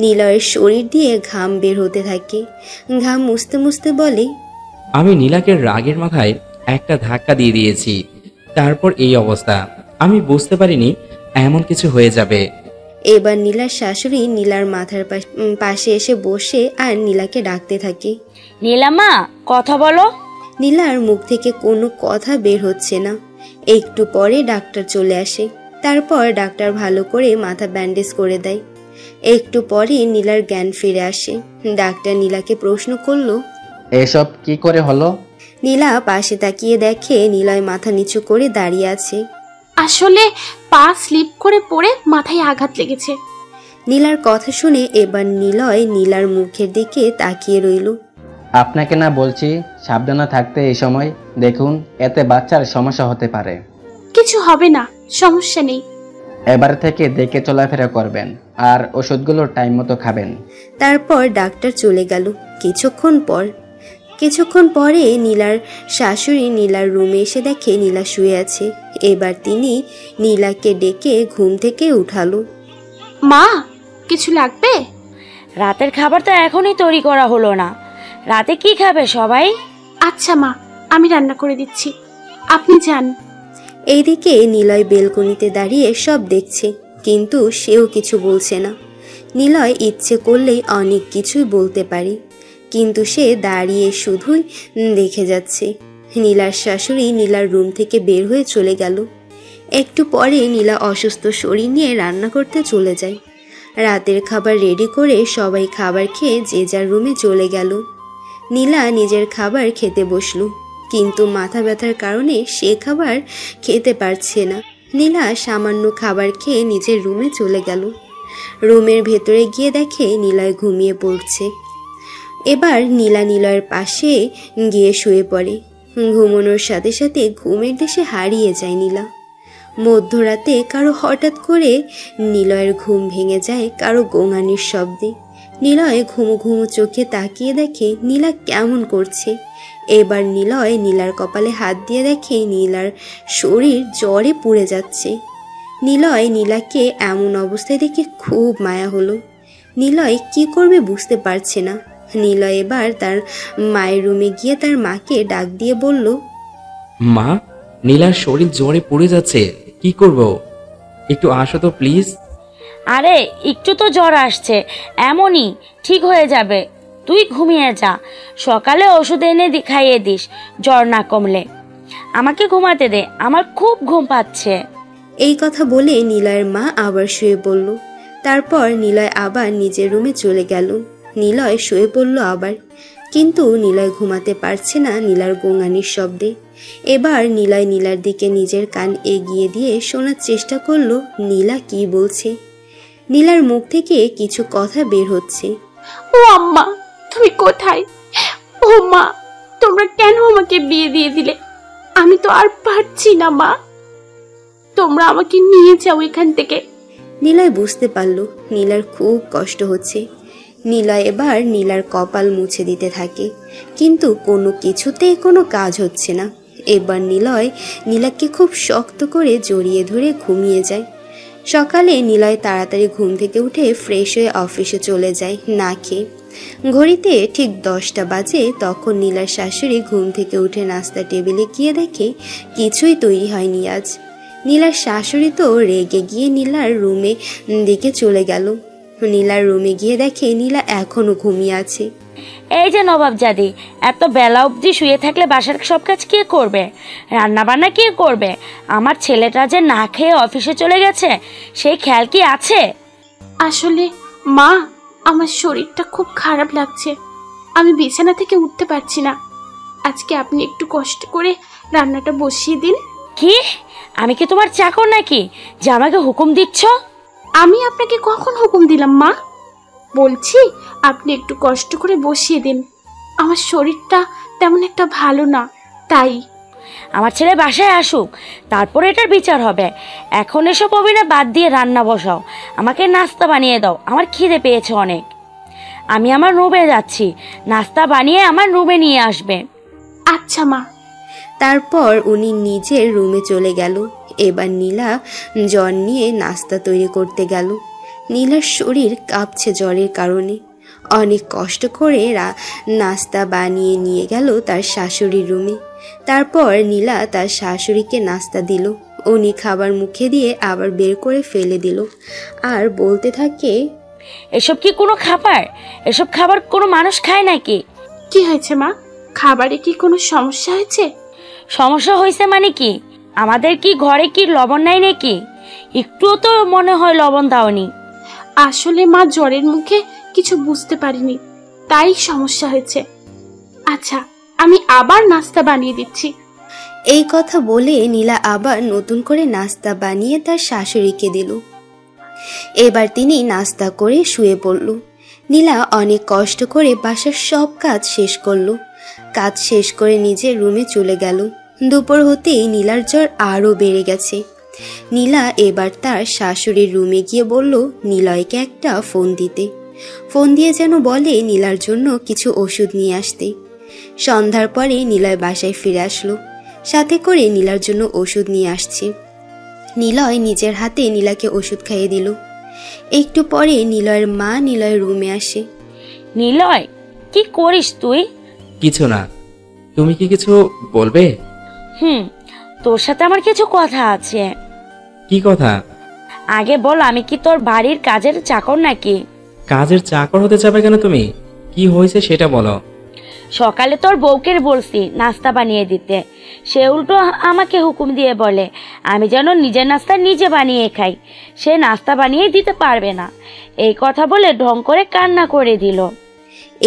নীলয়ের শরীর দিয়ে ঘাম বের হতে থাকে। ঘাম মুছতে মুছতে বলে, আমি নীলাকে রাগের মাথায় একটা ধাক্কা দিয়ে দিয়েছি, তারপর এই অবস্থা। আমি বুঝতে পারিনি এমন কিছু হয়ে যাবে। এবার নীলার শাশুড়ি নীলার মাথার পাশে এসে বসে আর নীলাকে ডাকতে থাকে। নীলামা, কথা বলো। নীলার মুখ থেকে কোনো কথা বের হচ্ছে না। একটু পরে ডাক্তার চলে আসে। তারপর ডাক্তার ভালো করে মাথা ব্যান্ডেজ করে দেয়। একটু পরে নীলার জ্ঞান ফিরে আসে। ডাক্তার নীলাকে প্রশ্ন করলো, এসব কি করে হলো? নীলা পাশে তাকিয়ে দেখে নিলয় মাথা নিচু করে দাঁড়িয়ে আছে। আসলে পা স্লিপ করে পড়ে মাথায় আঘাত লেগেছে। নীলার কথা শুনে এবার নিলয় নীলার মুখের দিকে তাকিয়ে রইল। আপনাকে না বলছি সাবধানে থাকতে। এই সময় দেখুন, এতে বাচ্চার সমস্যা হতে পারে। কিছু হবে না, সমস্যা নেই। এবার থেকে দেখে চলাফেরা করবেন আর ওষুধগুলো টাইম মতো খাবেন। তারপর ডাক্তার চলে গেল। কিছুক্ষণ পরে নীলার শাশুড়ি নীলার রুমে এসে দেখে নীলা শুয়ে আছে। এবার তিনি নীলাকে ডেকে ঘুম থেকে উঠালো। মা, কিছু লাগবে? রাতের খাবার তো এখনই তৈরি করা হলো না। রাতে কি খাবে সবাই? আচ্ছা মা, আমি রান্না করে দিচ্ছি, আপনি যান। এইদিকে নিলয় বেলকনিতে দাঁড়িয়ে সব দেখছে, কিন্তু সেও কিছু বলছে না। নিলয় ইচ্ছে করলেই অনেক কিছুই বলতে পারে, কিন্তু সে দাঁড়িয়ে শুধুই দেখে যাচ্ছে। নীলার শাশুড়ি নীলার রুম থেকে বের হয়ে চলে গেল। একটু পরে নীলা অসুস্থ শরীর নিয়ে রান্না করতে চলে যায়। রাতের খাবার রেডি করে সবাই খাবার খেয়ে যে যার রুমে চলে গেল। নীলা নিজের খাবার খেতে বসলো, কিন্তু মাথা ব্যথার কারণে সে খাবার খেতে পারছে না। নীলা সামান্য খাবার খেয়ে নিজের রুমে চলে গেল। রুমের ভেতরে গিয়ে দেখে নিলয় ঘুমিয়ে পড়ছে। এবার নীলা নিলয়ের পাশে গিয়ে শুয়ে পড়ে। ঘুমানোর সাথে সাথে ঘুমের দেশে হারিয়ে যায় নীলা। মধ্যরাতে কারো হঠাৎ করে নিলয়ের ঘুম ভেঙে যায় কারো গোঙানির শব্দে। নিলয় ঘুমো ঘুমো চোখে তাকিয়ে দেখে নীলা কেমন করছে। এবার নিলয় নীলার কপালে হাত দিয়ে দেখে নীলার শরীর জ্বরে পুড়ে যাচ্ছে। নিলয় নীলাকে এমন অবস্থায় দেখে খুব মায়া হলো। নিলয় কি করবে বুঝতে পারছে না। নিলয় এবার তার মায়ের রুমে গিয়ে তার মাকে ডাক দিয়ে বলল, মা, নীলার শরীর জ্বরে পড়ে যাচ্ছে, কি করব? একটু আসো তো প্লিজ। আরে একটু তো জ্বর আসছে, এমনই ঠিক হয়ে যাবে। তুই ঘুমিয়ে যা, সকালে ওষুধ এনে খাইয়ে দিস জ্বর না কমলে। আমাকে ঘুমাতে দে, আমার খুব ঘুম পাচ্ছে। এই কথা বলে নিলয়ের মা আবার শুয়ে পড়ল। তারপর নিলয় আবার নিজের রুমে চলে গেল। নিলয় শুয়ে পড়ল আবার, কিন্তু নিলয় ঘুমাতে পারছে না নীলার গোঙানির শব্দে। এবার নিলয় নীলার দিকে নিজের কান এগিয়ে দিয়ে শোনার চেষ্টা করলো নীলা কি বলছে। নীলার মুখ থেকে কিছু কথা বের হচ্ছে। ও আম্মা, তুমি কোথায়? ও মা, তোমরা কেন আমাকে বিয়ে দিয়ে দিলে? আমি তো আর পারছি না মা, তোমরা আমাকে নিয়ে যাও এখান থেকে। নিলয় বুঝতে পারল নীলার খুব কষ্ট হচ্ছে। নিলয় এবার নীলার কপাল মুছে দিতে থাকে, কিন্তু কোনো কিছুতেই কোনো কাজ হচ্ছে না। এবার নিলয় নীলাকে খুব শক্ত করে জড়িয়ে ধরে ঘুমিয়ে যায়। সকালে নিলয় তাড়াতাড়ি ঘুম থেকে উঠে ফ্রেশ হয়ে অফিসে চলে যায় না খেয়ে। ঘড়িতে ঠিক 10টা বাজে। তখন নীলার শাশুড়ি ঘুম থেকে উঠে নাস্তা টেবিলে গিয়ে দেখে কিছুই তৈরি হয়নি আজ। নীলার শাশুড়ি তো রেগে গিয়ে নীলার রুমে দিকে চলে গেল। নীলার রুমে গিয়ে দেখে নীলা এখনো ঘুমিয়ে আছে। এই যে নবাবজাদি, এত বেলা অবধি শুয়ে থাকলে বাসার সব কাজ কে করবে? রান্না বান্না কে করবে? আমার ছেলেটা যে না খেয়ে অফিসে চলে গেছে, সেই খেয়াল কি আছে? আসলে মা, আমার শরীরটা খুব খারাপ লাগছে, আমি বিছানা থেকে উঠতে পারছি না। আজকে আপনি একটু কষ্ট করে রান্নাটা বসিয়ে দিন। কি? আমি কি তোমার চাকর নাকি যে আমাকে হুকুম দিচ্ছ? আমি আপনাকে কখন হুকুম দিলাম মা? বলছি আপনি একটু কষ্ট করে বসিয়ে দিন, আমার শরীরটা তেমন একটা ভালো না, তাই। আমার ছেলে বাসায় আসুক, তারপরে এটার বিচার হবে। এখন এসব অভিনয় বাদ দিয়ে রান্না বসাও, আমাকে নাস্তা বানিয়ে দাও, আমার খিদে পেয়েছে অনেক। আমি আমার রুমে যাচ্ছি, নাস্তা বানিয়ে আমার রুমে নিয়ে আসবে। আচ্ছা মা। তারপর উনি নিজের রুমে চলে গেল। এবার নীলা জ্বর নিয়ে নাস্তা তৈরি করতে গেল। নীলার শরীর কাঁপছে জ্বরের কারণে। অনেক কষ্ট করে নাস্তা বানিয়ে নিয়ে গেল তার শাশুড়ির রুমে। তারপর নীলা তার শাশুড়িকে নাস্তা দিল। উনি খাবার মুখে দিয়ে আবার বের করে ফেলে দিল আর বলতে থাকে, এসব কি কোনো খাবার? এসব খাবার কোনো মানুষ খায় নাকি? কি হয়েছে মা? খাবারে কি কোনো সমস্যা হয়েছে? সমস্যা হয়েছে মানে কি? আমাদের কি ঘরে কি লবণ নাই নাকি? একটুও তো মনে হয় লবণ দাওনি। আসলে মা জ্বরের মুখে কিছু বুঝতে পারিনি, তাই সমস্যা হয়েছে। আচ্ছা, আমি আবার নাস্তা বানিয়ে দিচ্ছি। এই কথা বলে নীলা আবার নতুন করে নাস্তা বানিয়ে তার শাশুড়িকে দিল। এবার তিনি নাস্তা করে শুয়ে পড়ল। নীলা অনেক কষ্ট করে বাসার সব কাজ শেষ করলো। কাজ শেষ করে নিজের রুমে চলে গেল। দুপুর হতেই নীলার জ্বর আরও বেড়ে গেছে। নীলা এবার তার শাশুড়ির রুমে গিয়ে বলল নিলয়কে একটা ফোন দিতে। ফোন দিয়ে যেন বলে নীলার জন্য কিছু ওষুধ নিয়ে আসতে। সন্ধ্যার পরে নিলয় বাসায় ফিরে আসলো, সাথে করে নীলার জন্য ওষুধ নিয়ে আসছে। নিলয় নিজের হাতে নীলাকে ওষুধ খাইয়ে দিল। একটু পরে নিলয়ের মা নিলয়ের রুমে আসে। নিলয়, কি করিস তুই? কিছু না, তুমি কি কিছু বলবে? তোর সাথে আমার কিছু কথা আছে। কি কথা? আগে বল, আমি কি তোর বাড়ির কাজের চাকর নাকি? কাজের চাকর হতে যাবে কেন তুমি? কি হয়েছে সেটা বলো। সকালে তোর বউকে বলছি নাস্তা বানিয়ে দিতে, সে উল্টো আমাকে হুকুম দিয়ে বলে আমি যেন নিজের নাস্তা নিজে বানিয়ে খাই। সে নাস্তা বানিয়ে দিতে পারবে না, এই কথা বলে ঢং করে কান্না করে দিল।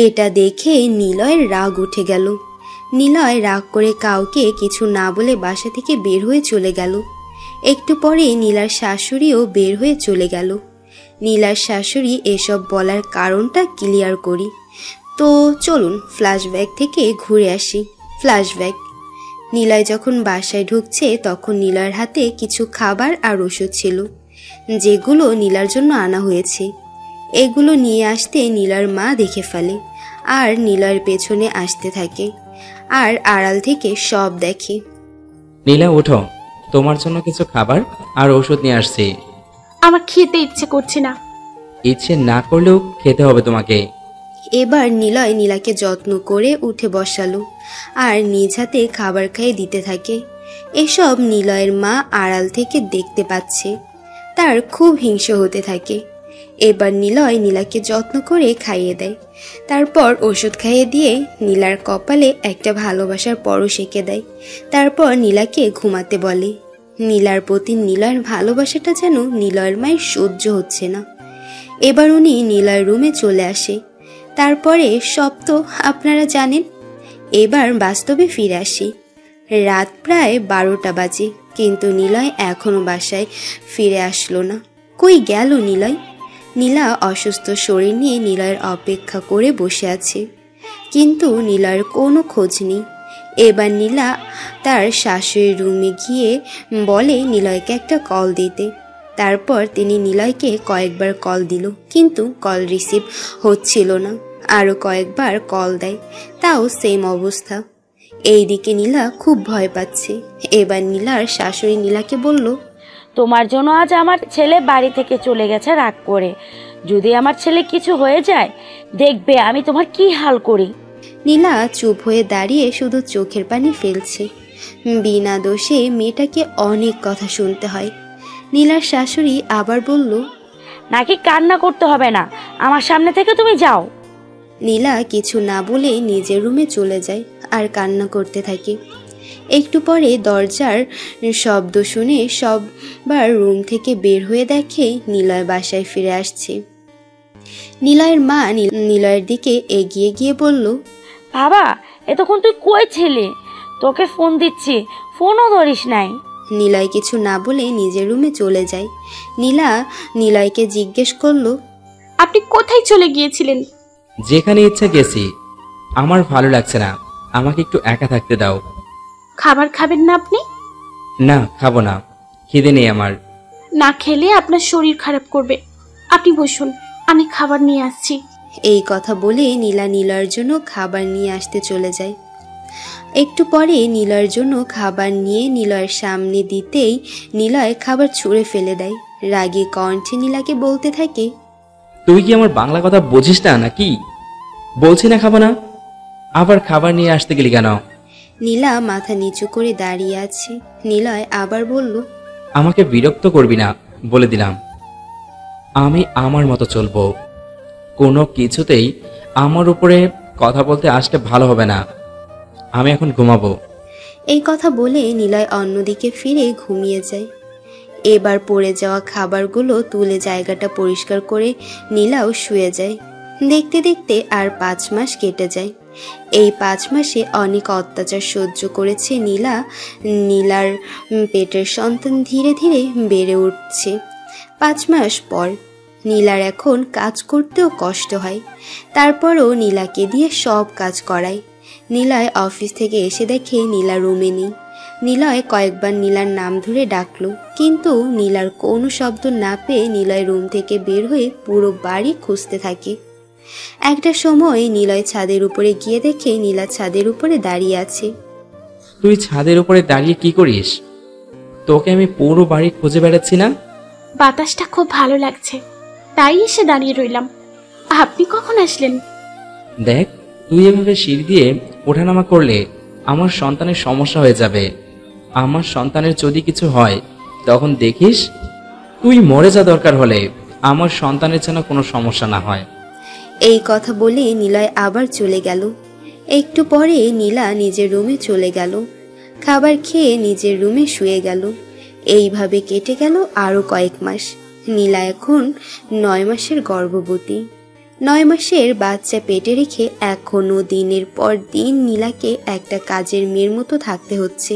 এটা দেখে নিলয়ের রাগ উঠে গেল। নিলয় রাগ করে কাউকে কিছু না বলে বাসা থেকে বের হয়ে চলে গেল। একটু পরে নীলার শাশুড়িও বের হয়ে চলে গেল। নীলার শাশুড়ি এসব বলার কারণটা ক্লিয়ার করি। তো চলুন ফ্ল্যাশব্যাক থেকে ঘুরে আসি। ফ্ল্যাশব্যাক। নিলয় যখন বাসায় ঢুকছে তখন নিলয়ের হাতে কিছু খাবার আর ওষুধ ছিল, যেগুলো নীলার জন্য আনা হয়েছে। এগুলো নিয়ে আসতে নীলার মা দেখে ফেলে আর নিলয়ের পেছনে আসতে থাকে আর আড়াল থেকে সব দেখে। নীলা ওঠো, তোমার জন্য কিছু খাবার আর ওষুধ নিয়ে আসছি। আমার খেতে ইচ্ছে করছে না। ইচ্ছে না করলেও খেতে হবে তোমাকে। এবার নিলয় নীলাকে যত্ন করে উঠে বসালো আর নিজ হাতে খাবার খাইয়ে দিতে থাকে। এসব নিলয়ের মা আড়াল থেকে দেখতে পাচ্ছে। তার খুব হিংসা হতে থাকে। এবার নিলয় নীলাকে যত্ন করে খাইয়ে দেয়। তারপর ওষুধ খাইয়ে দিয়ে নীলার কপালে একটা ভালোবাসার পরশ এঁকে দেয়। তারপর নীলাকে ঘুমাতে বলে। নীলার প্রতি নিলয়ের ভালোবাসাটা যেন নিলয়ের মায়ের সহ্য হচ্ছে না। এবার উনি নিলয়ের রুমে চলে আসে। তারপরে সব তো আপনারা জানেন। এবার বাস্তবে ফিরে আসি। রাত প্রায় 12টা বাজে, কিন্তু নিলয় এখনো বাসায় ফিরে আসলো না। কই গেল নিলয়? নীলা অসুস্থ শরীর নিয়ে নিলয়ের অপেক্ষা করে বসে আছে, কিন্তু নিলয়ের কোনো খোঁজ নেই। এবার নীলা তার শাশুড়ির রুমে গিয়ে বলে নিলয়কে একটা কল দিতে। তারপর তিনি নিলয়কে কয়েকবার কল দিল, কিন্তু কল রিসিভ হচ্ছিল না। আরও কয়েকবার কল দেয়, তাও সেম অবস্থা। এইদিকে নীলা খুব ভয় পাচ্ছে। এবার নীলার শাশুড়ি নীলাকে বলল, তোমার জন্য আজ আমার ছেলে বাড়ি থেকে চলে গেছে রাগ করে। যদি আমার ছেলে কিছু হয়ে যায়, দেখবে আমি তোমার কি হাল করি। নীলা চুপ হয়ে দাঁড়িয়ে শুধু চোখের পানি ফেলছে। বিনা দোষে মেয়েটাকে অনেক কথা শুনতে হয়। নীলার শাশুড়ি আবার বলল, নাকি কান্না করতে হবে না, আমার সামনে থেকে তুমি যাও। নীলা কিছু না বলে নিজের রুমে চলে যায় আর কান্না করতে থাকে। একটু পরে দরজার শব্দ শুনে সবার রুম থেকে বের হয়ে দেখে নিলয় বাসায় ফিরে আসছে। নিলয়ের মা নিলয়ের দিকে এগিয়ে গিয়ে বলল, বাবা, এতক্ষণ তুই কই ছিলি? তোকে ফোন দিচ্ছি, ফোনও ধরিস নাই। নিলয় কিছু না বলে নিজের রুমে চলে যায়। নীলা নিলয়কে জিজ্ঞেস করলো, আপনি কোথায় চলে গিয়েছিলেন? যেখানে ইচ্ছা গেছি। আমার ভালো লাগছে না, আমাকে একটু একা থাকতে দাও। খাবার খাবেন না আপনি? না, খাবো না, খিদে নেই আমার। না খেলে আপনার শরীর খারাপ করবে। আপনি বসুন, আমি খাবার নিয়ে আসছি। এই কথা বলে নীলা নিলয়ের জন্য খাবার নিয়ে আসতে চলে যায়। একটু পরে নিলয়ের জন্য খাবার নিয়ে নিলয়ের সামনে দিতেই নিলয় খাবার ছুঁড়ে ফেলে দেয়। রাগী কণ্ঠে নীলাকে বলতে থাকে, তুই কি আমার বাংলা কথা বুঝিস না নাকি? বলছি না খাবো না, আবার খাবার নিয়ে আসতে গেলি কেন? নীলা মাথা নিচু করে দাঁড়িয়ে আছে। নিলয় আবার বলল, আমাকে বিরক্ত করবি না বলে দিলাম। আমি আমার মতো চলবো, কোনো কিছুতেই আমার উপরে কথা বলতে আসলে ভালো হবে না। আমি এখন ঘুমাবো। এই কথা বলে নিলয় অন্যদিকে ফিরে ঘুমিয়ে যায়। এবার পড়ে যাওয়া খাবারগুলো তুলে জায়গাটা পরিষ্কার করে নীলাও শুয়ে যায়। দেখতে দেখতে আর 5 মাস কেটে যায়। এই 5 মাসে অনেক অত্যাচার সহ্য করেছে নীলা। নীলার পেটের সন্তান ধীরে ধীরে বেড়ে উঠছে। 5 মাস পর নীলার এখন কাজ করতেও কষ্ট হয়। তারপরও নীলাকে দিয়ে সব কাজ করায়। নিলয় অফিস থেকে এসে দেখে নীলা রুমে নেই। নিলয় কয়েকবার নীলার নাম ধরে ডাকলো, কিন্তু নীলার কোনো শব্দ না পেয়ে নিলয় রুম থেকে বের হয়ে পুরো বাড়ি খুঁজতে থাকে। একটা সময় নিলয় ছাদের উপরে গিয়ে দেখে নীলা ছাদের উপরে দাঁড়িয়ে আছে। তুই ছাদের উপরে দাঁড়িয়ে কি করিস? তোকে আমি পুরো বাড়ি খুঁজে বেড়াচ্ছি না? বাতাসটা খুব ভালো লাগছে, তাই এসে দাঁড়িয়ে রইলাম। আপনি কখন আসলেন? দেখ, তুই এভাবে সিঁড়ি দিয়ে ওঠানামা করলে আমার সন্তানের সমস্যা হয়ে যাবে। আমার সন্তানের যদি কিছু হয় তখন দেখিস। তুই মরে যা দরকার হলে, আমার সন্তানের যেন কোনো সমস্যা না হয়। এই কথা বলে নিলয় আবার চলে গেল। একটু পরে নীলা নিজের রুমে চলে গেল। খাবার খেয়ে নিজের রুমে শুয়ে গেল। এইভাবে কেটে গেল আরো কয়েক মাস। নীলা এখন 9 মাসের গর্ভবতী। 9 মাসের বাচ্চা পেটে রেখে এখনো দিনের পর দিন নীলাকে একটা কাজের মেয়ের মতো থাকতে হচ্ছে।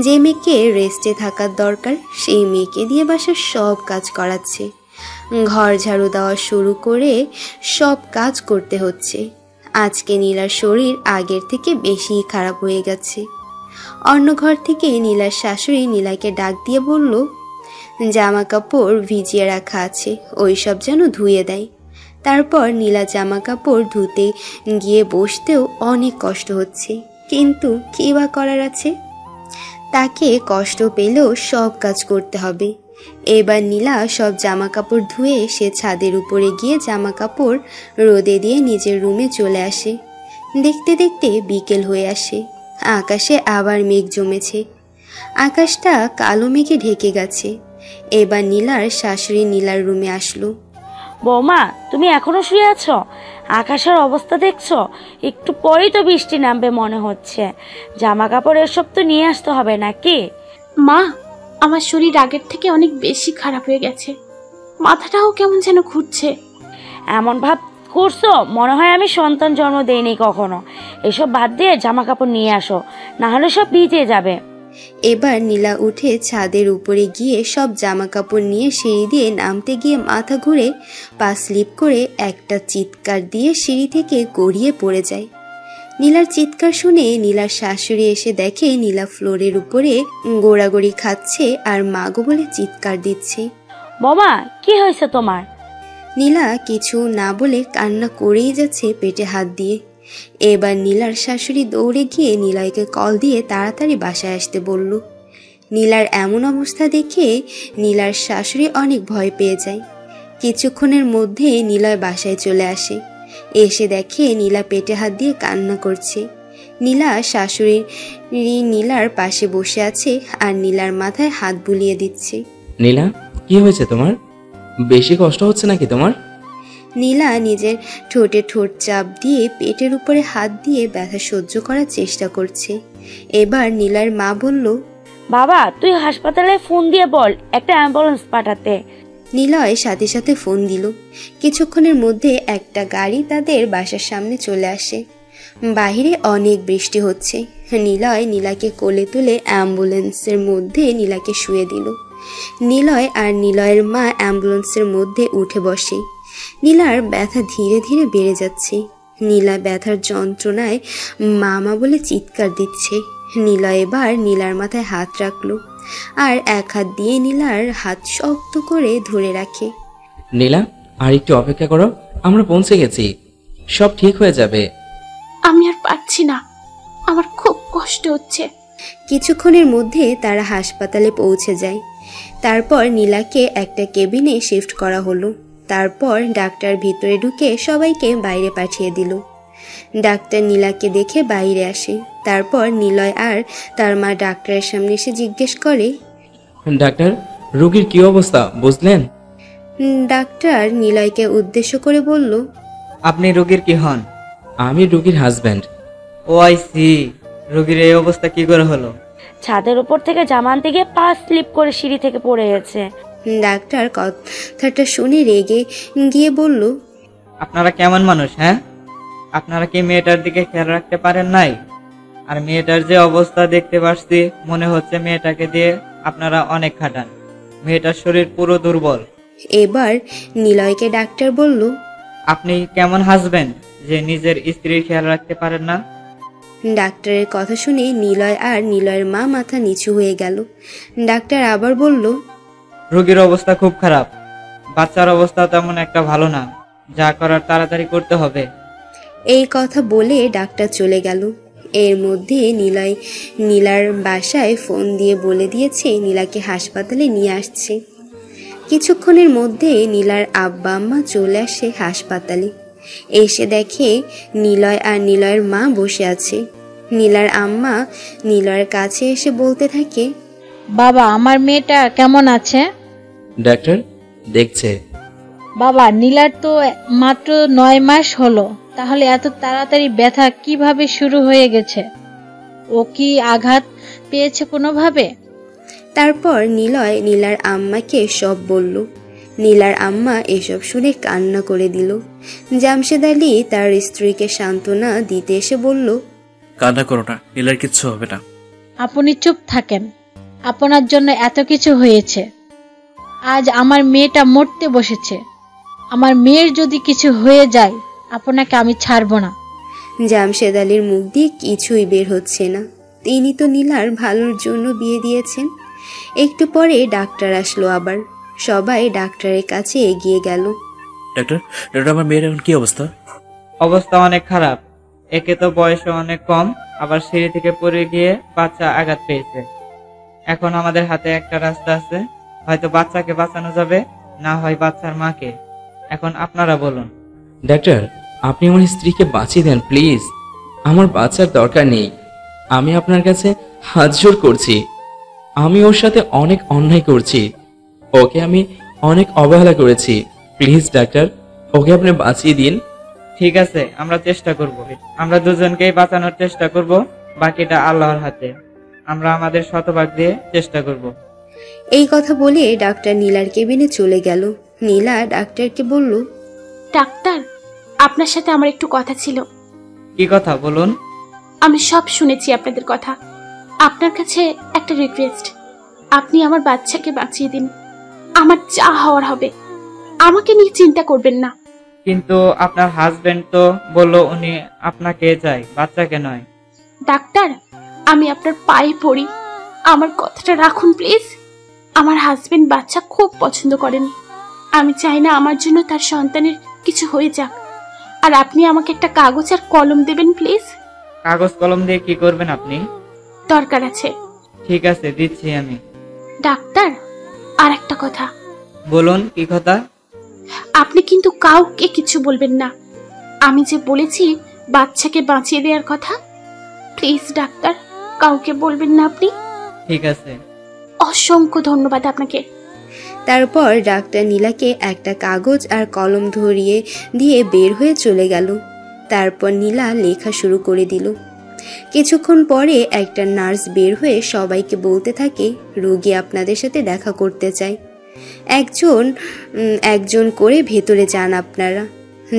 যে মেয়েকে রেস্টে থাকার দরকার, সেই মেয়েকে দিয়ে বাসার সব কাজ করাচ্ছে। ঘর ঝাড়ু দেওয়া শুরু করে সব কাজ করতে হচ্ছে। আজকে নীলার শরীর আগের থেকে বেশি খারাপ হয়ে গেছে। অন্য ঘর থেকে নীলার শাশুড়ি নীলাকে ডাক দিয়ে বলল, জামা কাপড় ভিজিয়ে রাখা আছে, ওই সব যেন ধুয়ে দেয়। তারপর নীলা জামা কাপড় ধুতে গিয়ে বসতেও অনেক কষ্ট হচ্ছে, কিন্তু কী বা করার আছে। তাকে কষ্ট পেলেও সব কাজ করতে হবে। এবার নীলা সব জামা কাপড় ধুয়ে সে ছাদের উপরে গিয়ে জামা কাপড় রোদে দিয়ে নিজের রুমে চলে আসে। দেখতে দেখতে বিকেল হয়ে আসে। আকাশে আবার মেঘ জমেছে। আকাশটা কালো মেঘে ঢেকে গেছে। এবার নীলার শাশুড়ি নীলার রুমে আসলো। বৌমা, তুমি এখনো শুয়ে আছো? আকাশের অবস্থা দেখছো? একটু পরেই তো বৃষ্টি নামবে মনে হচ্ছে। জামা কাপড় এসব তো নিয়ে আসতে হবে নাকি? মা, আমার শরীর আগের থেকে অনেক বেশি খারাপ হয়ে গেছে। মাথাটাও কেমন যেন ঘুরছে। এমন ভাব করছো মনে হয় আমি সন্তান জন্ম দেইনি কখনো। এসব বাদ দিয়ে জামা কাপড় নিয়ে আসো, না হলে সব ভিজে যাবে। এবার নীলা উঠে ছাদের উপরে গিয়ে সব জামা কাপড় নিয়ে সিঁড়ি দিয়ে নামতে গিয়ে মাথা ঘুরে পা স্লিপ করে একটা চিৎকার দিয়ে সিঁড়ি থেকে গড়িয়ে পড়ে যায়। নীলার চিৎকার শুনে নীলার শাশুড়ি এসে দেখে নীলা ফ্লোরের উপরে গোড়াগড়ি খাচ্ছে আর মাগো বলে চিৎকার দিচ্ছে। বৌমা, কি হয়েছে তোমার? নীলা কিছু না বলে কান্না করেই যাচ্ছে পেটে হাত দিয়ে। এবার নীলার শাশুড়ি দৌড়ে গিয়ে নিলয়কে কল দিয়ে তাড়াতাড়ি বাসায় আসতে বলল। নীলার এমন অবস্থা দেখে নীলার শাশুড়ি অনেক ভয় পেয়ে যায়। কিছুক্ষণের মধ্যে নিলয় বাসায় চলে আসে। এসে দেখে নীলা পেটে হাত দিয়ে কান্না করছে। নীলা শাশুড়ি নীলার পাশে বসে আছে আর নীলার মাথায় হাত বুলিয়ে দিচ্ছে। নীলা, কি হয়েছে তোমার? বেশি কষ্ট হচ্ছে নাকি তোমার? নীলা নিজের ঠোঁটে ঠোঁট চাপ দিয়ে পেটের উপরে হাত দিয়ে ব্যথা সহ্য করার চেষ্টা করছে। এবার নীলার মা বলল, বাবা, তুই হাসপাতালে ফোন দিয়ে বল একটা অ্যাম্বুলেন্স পাঠাতে। নিলয় সাথে সাথে ফোন দিল। কিছুক্ষণের মধ্যে একটা গাড়ি তাদের বাসার সামনে চলে আসে। বাহিরে অনেক বৃষ্টি হচ্ছে। নিলয় নীলাকে কোলে তুলে অ্যাম্বুলেন্সের মধ্যে নীলাকে শুয়ে দিল। নিলয় আর নিলয়ের মা অ্যাম্বুলেন্সের মধ্যে উঠে বসে। নীলার ব্যথা ধীরে ধীরে বেড়ে যাচ্ছে। নীলা ব্যথার যন্ত্রণায় মামা বলে চিৎকার দিচ্ছে। নিলয় এবার নীলার মাথায় হাত রাখলো আর এক হাত দিয়ে নীলার হাত শক্ত করে ধরে রাখে। নীলা, আর একটু অপেক্ষা করো, আমরা পৌঁছে গেছি, সব ঠিক হয়ে যাবে। আমি আর পারছি না, আমার খুব কষ্ট হচ্ছে। কিছুক্ষণের মধ্যে তারা হাসপাতালে পৌঁছে যায়। তারপর নীলাকে একটা কেবিনে শিফট করা হলো। তারপর ডাক্তার ভিতরে ঢুকে সবাইকে বাইরে পাঠিয়ে দিল। ডাক্তার নীলাকে দেখে বাইরে আসে। তারপর নিলয় আর তার মা ডাক্তারের সামনে এসে জিজ্ঞেস করে, ডাক্তার, রোগীর কি অবস্থা বুঝলেন? ডাক্তার নিলয়কে উদ্দেশ্য করে বলল, আপনি রোগীর কি হন? আমি রোগীর হাজব্যান্ড। ও আই সি, রোগীর এই অবস্থা কি করে হলো? ছাদের উপর থেকে জামা আনতে গিয়ে পা স্লিপ করে সিঁড়ি থেকে পড়ে গেছে। ডাক্তার কথাটা শুনে রেগে গিয়ে বলল, আপনারা কেমন মানুষ, হ্যাঁ? আপনারা কি মেয়েটার দিকে খেয়াল রাখতে পারেন নাই? আর মেয়েটার যে অবস্থা দেখতে পাচ্ছি, মনে হচ্ছে মেয়েটাকে দিয়ে আপনারা অনেক খাটান। মেয়েটার শরীর পুরো দুর্বল। এবার নিলয়কে ডাক্তার বলল, আপনি কেমন হাজবেন্ড যে নিজের স্ত্রীর খেয়াল রাখতে পারেন না? ডাক্তারের কথা শুনে নিলয় আর নিলয়ের মা মাথা নিচু হয়ে গেল। ডাক্তার আবার বলল, রোগীর অবস্থা খুব খারাপ, বাচ্চার অবস্থা তেমন একটা ভালো না, যা করার তাড়াতাড়ি করতে হবে। এই কথা বলে ডাক্তার চলে গেল। এর মধ্যে নিলয় নীলার বাসায় ফোন দিয়ে বলে দিয়েছে নীলাকে হাসপাতালে নিয়ে আসছে। কিছুক্ষণের মধ্যে নীলার আব্বা আম্মা চলে আসে হাসপাতালে। এসে দেখে নিলয় আর নিলয়ের মা বসে আছে। নীলার আম্মা নিলয়ের কাছে এসে বলতে থাকে, বাবা, আমার মেয়েটা কেমন আছে? ডাক্তার দেখছে। বাবা, নীলার তো মাত্র 9 মাস হলো, তাহলে এত তাড়াতাড়ি ব্যথা কিভাবে শুরু হয়ে গেছে? ও কি আঘাত পেয়েছে কোনোভাবে? তারপর নিলয় নীলার আম্মাকে সব বলল। নীলার আম্মা এসব শুনে কান্না করে দিল। জামশেদ আলী তার স্ত্রীকে সান্ত্বনা দিতে এসে বলল, কান্না করো না, নীলার কিচ্ছু হবে না। আপনি চুপ থাকেন, আপনার জন্য এত কিছু হয়েছে। আজ আমার মেয়েটা মরতে বসেছে। আমার মেয়ের যদি কিছু হয়ে যায়, আপনাকে আমি ছাড়ব না। জামশেদ আলীর মুখ দিয়ে কিছুই বের হচ্ছে না। তিনি তো নীলার ভালোর জন্য বিয়ে দিয়েছেন। একটু পরে ডাক্তার আসলো আবার। সবাই ডাক্তারের কাছে এগিয়ে গেল। ডাক্তার, ডাক্তার, আমার মেয়ের এখন কি অবস্থা? অবস্থা অনেক খারাপ। একে তো বয়সও অনেক কম, আবার সিঁড়ি থেকে পড়ে গিয়ে বাচ্চা আঘাত পেয়েছে। এখন আমাদের হাতে একটা রাস্তা আছে, হয়তো বাচ্চাকে বাঁচানো যাবে, না হয় বাচ্চার মাকে। এখন আপনারা বলুন। ডাক্তার, আপনি আমার স্ত্রীকে বাঁচিয়ে দেন প্লিজ। আমার বাচ্চার দরকার নেই। আমি আপনার কাছে হাত জোড় করছি। আমি ওর সাথে অনেক অন্যায় করছি। ওকে আমি অনেক অবহেলা করেছি। প্লিজ ডাক্তার, ওকে আপনি বাঁচিয়ে দিন। ঠিক আছে, আমরা চেষ্টা করব। আমরা দুজনকেই বাঁচানোর চেষ্টা করব, বাকিটা আল্লাহর হাতে। আমরা আমাদের শতভাগ দিয়ে চেষ্টা করব। এই কথা বলে ডাক্তার নীলার কেবিনে চলে গেল। নীলা ডাক্তারকে বলল, ডাক্তার, আপনার সাথে আমার একটু কথা ছিল। কি কথা বলুন? আমি সব শুনেছি আপনাদের কথা। আপনার কাছে একটা রিকোয়েস্ট, আপনি আমার বাচ্চাকে বাঁচিয়ে দিন। আমার যা হওয়ার হবে, আমাকে নিয়ে চিন্তা করবেন না। কিন্তু আপনার হাজবেন্ড তো বললো উনি আপনাকে চাই, বাচ্চাকে নয়। ডাক্তার, আমি আপনার পায়ে পড়ি, আমার কথাটা রাখুন প্লিজ। আমার হাজবেন্ড বাচ্চা খুব পছন্দ করেন। আমি চাই না আমার জন্য তার সন্তানের কিছু হয়ে যাক। আর আপনি আমাকে একটা কাগজ আর কলম দেবেন প্লিজ। কাগজ কলম দিয়ে কি করবেন আপনি? দরকার আছে। ঠিক আছে, দিচ্ছি আমি। ডাক্তার, আর একটা কথা। বলুন, কি কথা? আপনি কিন্তু কাউকে কিছু বলবেন না। আমি যে বলেছি বাচ্চাকে বাঁচিয়ে দেওয়ার কথা, প্লিজ ডাক্তার, কাউকে বলবেন না আপনি। ঠিক আছে। অসংখ্য ধন্যবাদ আপনাকে। তারপর ডাক্তার নীলাকে একটা কাগজ আর কলম ধরিয়ে দিয়ে বের হয়ে চলে গেল। তারপর নীলা লেখা শুরু করে দিল। কিছুক্ষণ পরে একটা নার্স বের হয়ে সবাইকে বলতে থাকে, রোগী আপনাদের সাথে দেখা করতে চায়। একজন একজন করে ভেতরে যান আপনারা।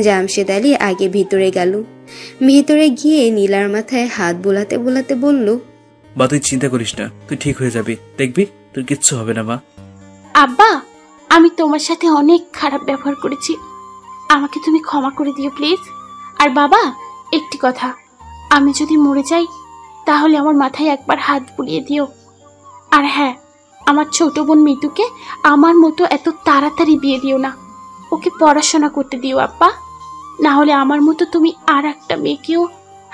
জামশেদ আলী আগে ভিতরে গেল। ভিতরে গিয়ে নীলার মাথায় হাত বোলাতে বোলাতে বলল, বা তুই চিন্তা করিস না, তুই ঠিক হয়ে যাবি, দেখবি তোর কিচ্ছু হবে না মা। আব্বা, আমি তোমার সাথে অনেক খারাপ ব্যবহার করেছি, আমাকে তুমি ক্ষমা করে দিও প্লিজ। আর বাবা, একটি কথা, আমি যদি মরে যাই তাহলে আমার মাথায় একবার হাত বুলিয়ে দিও। আর হ্যাঁ, আমার ছোট বোন মিতুকে আমার মতো এত তাড়াতাড়ি বিয়ে দিও না, ওকে পড়াশোনা করতে দিও আব্বা, না হলে আমার মতো তুমি আর একটা মেয়েকেও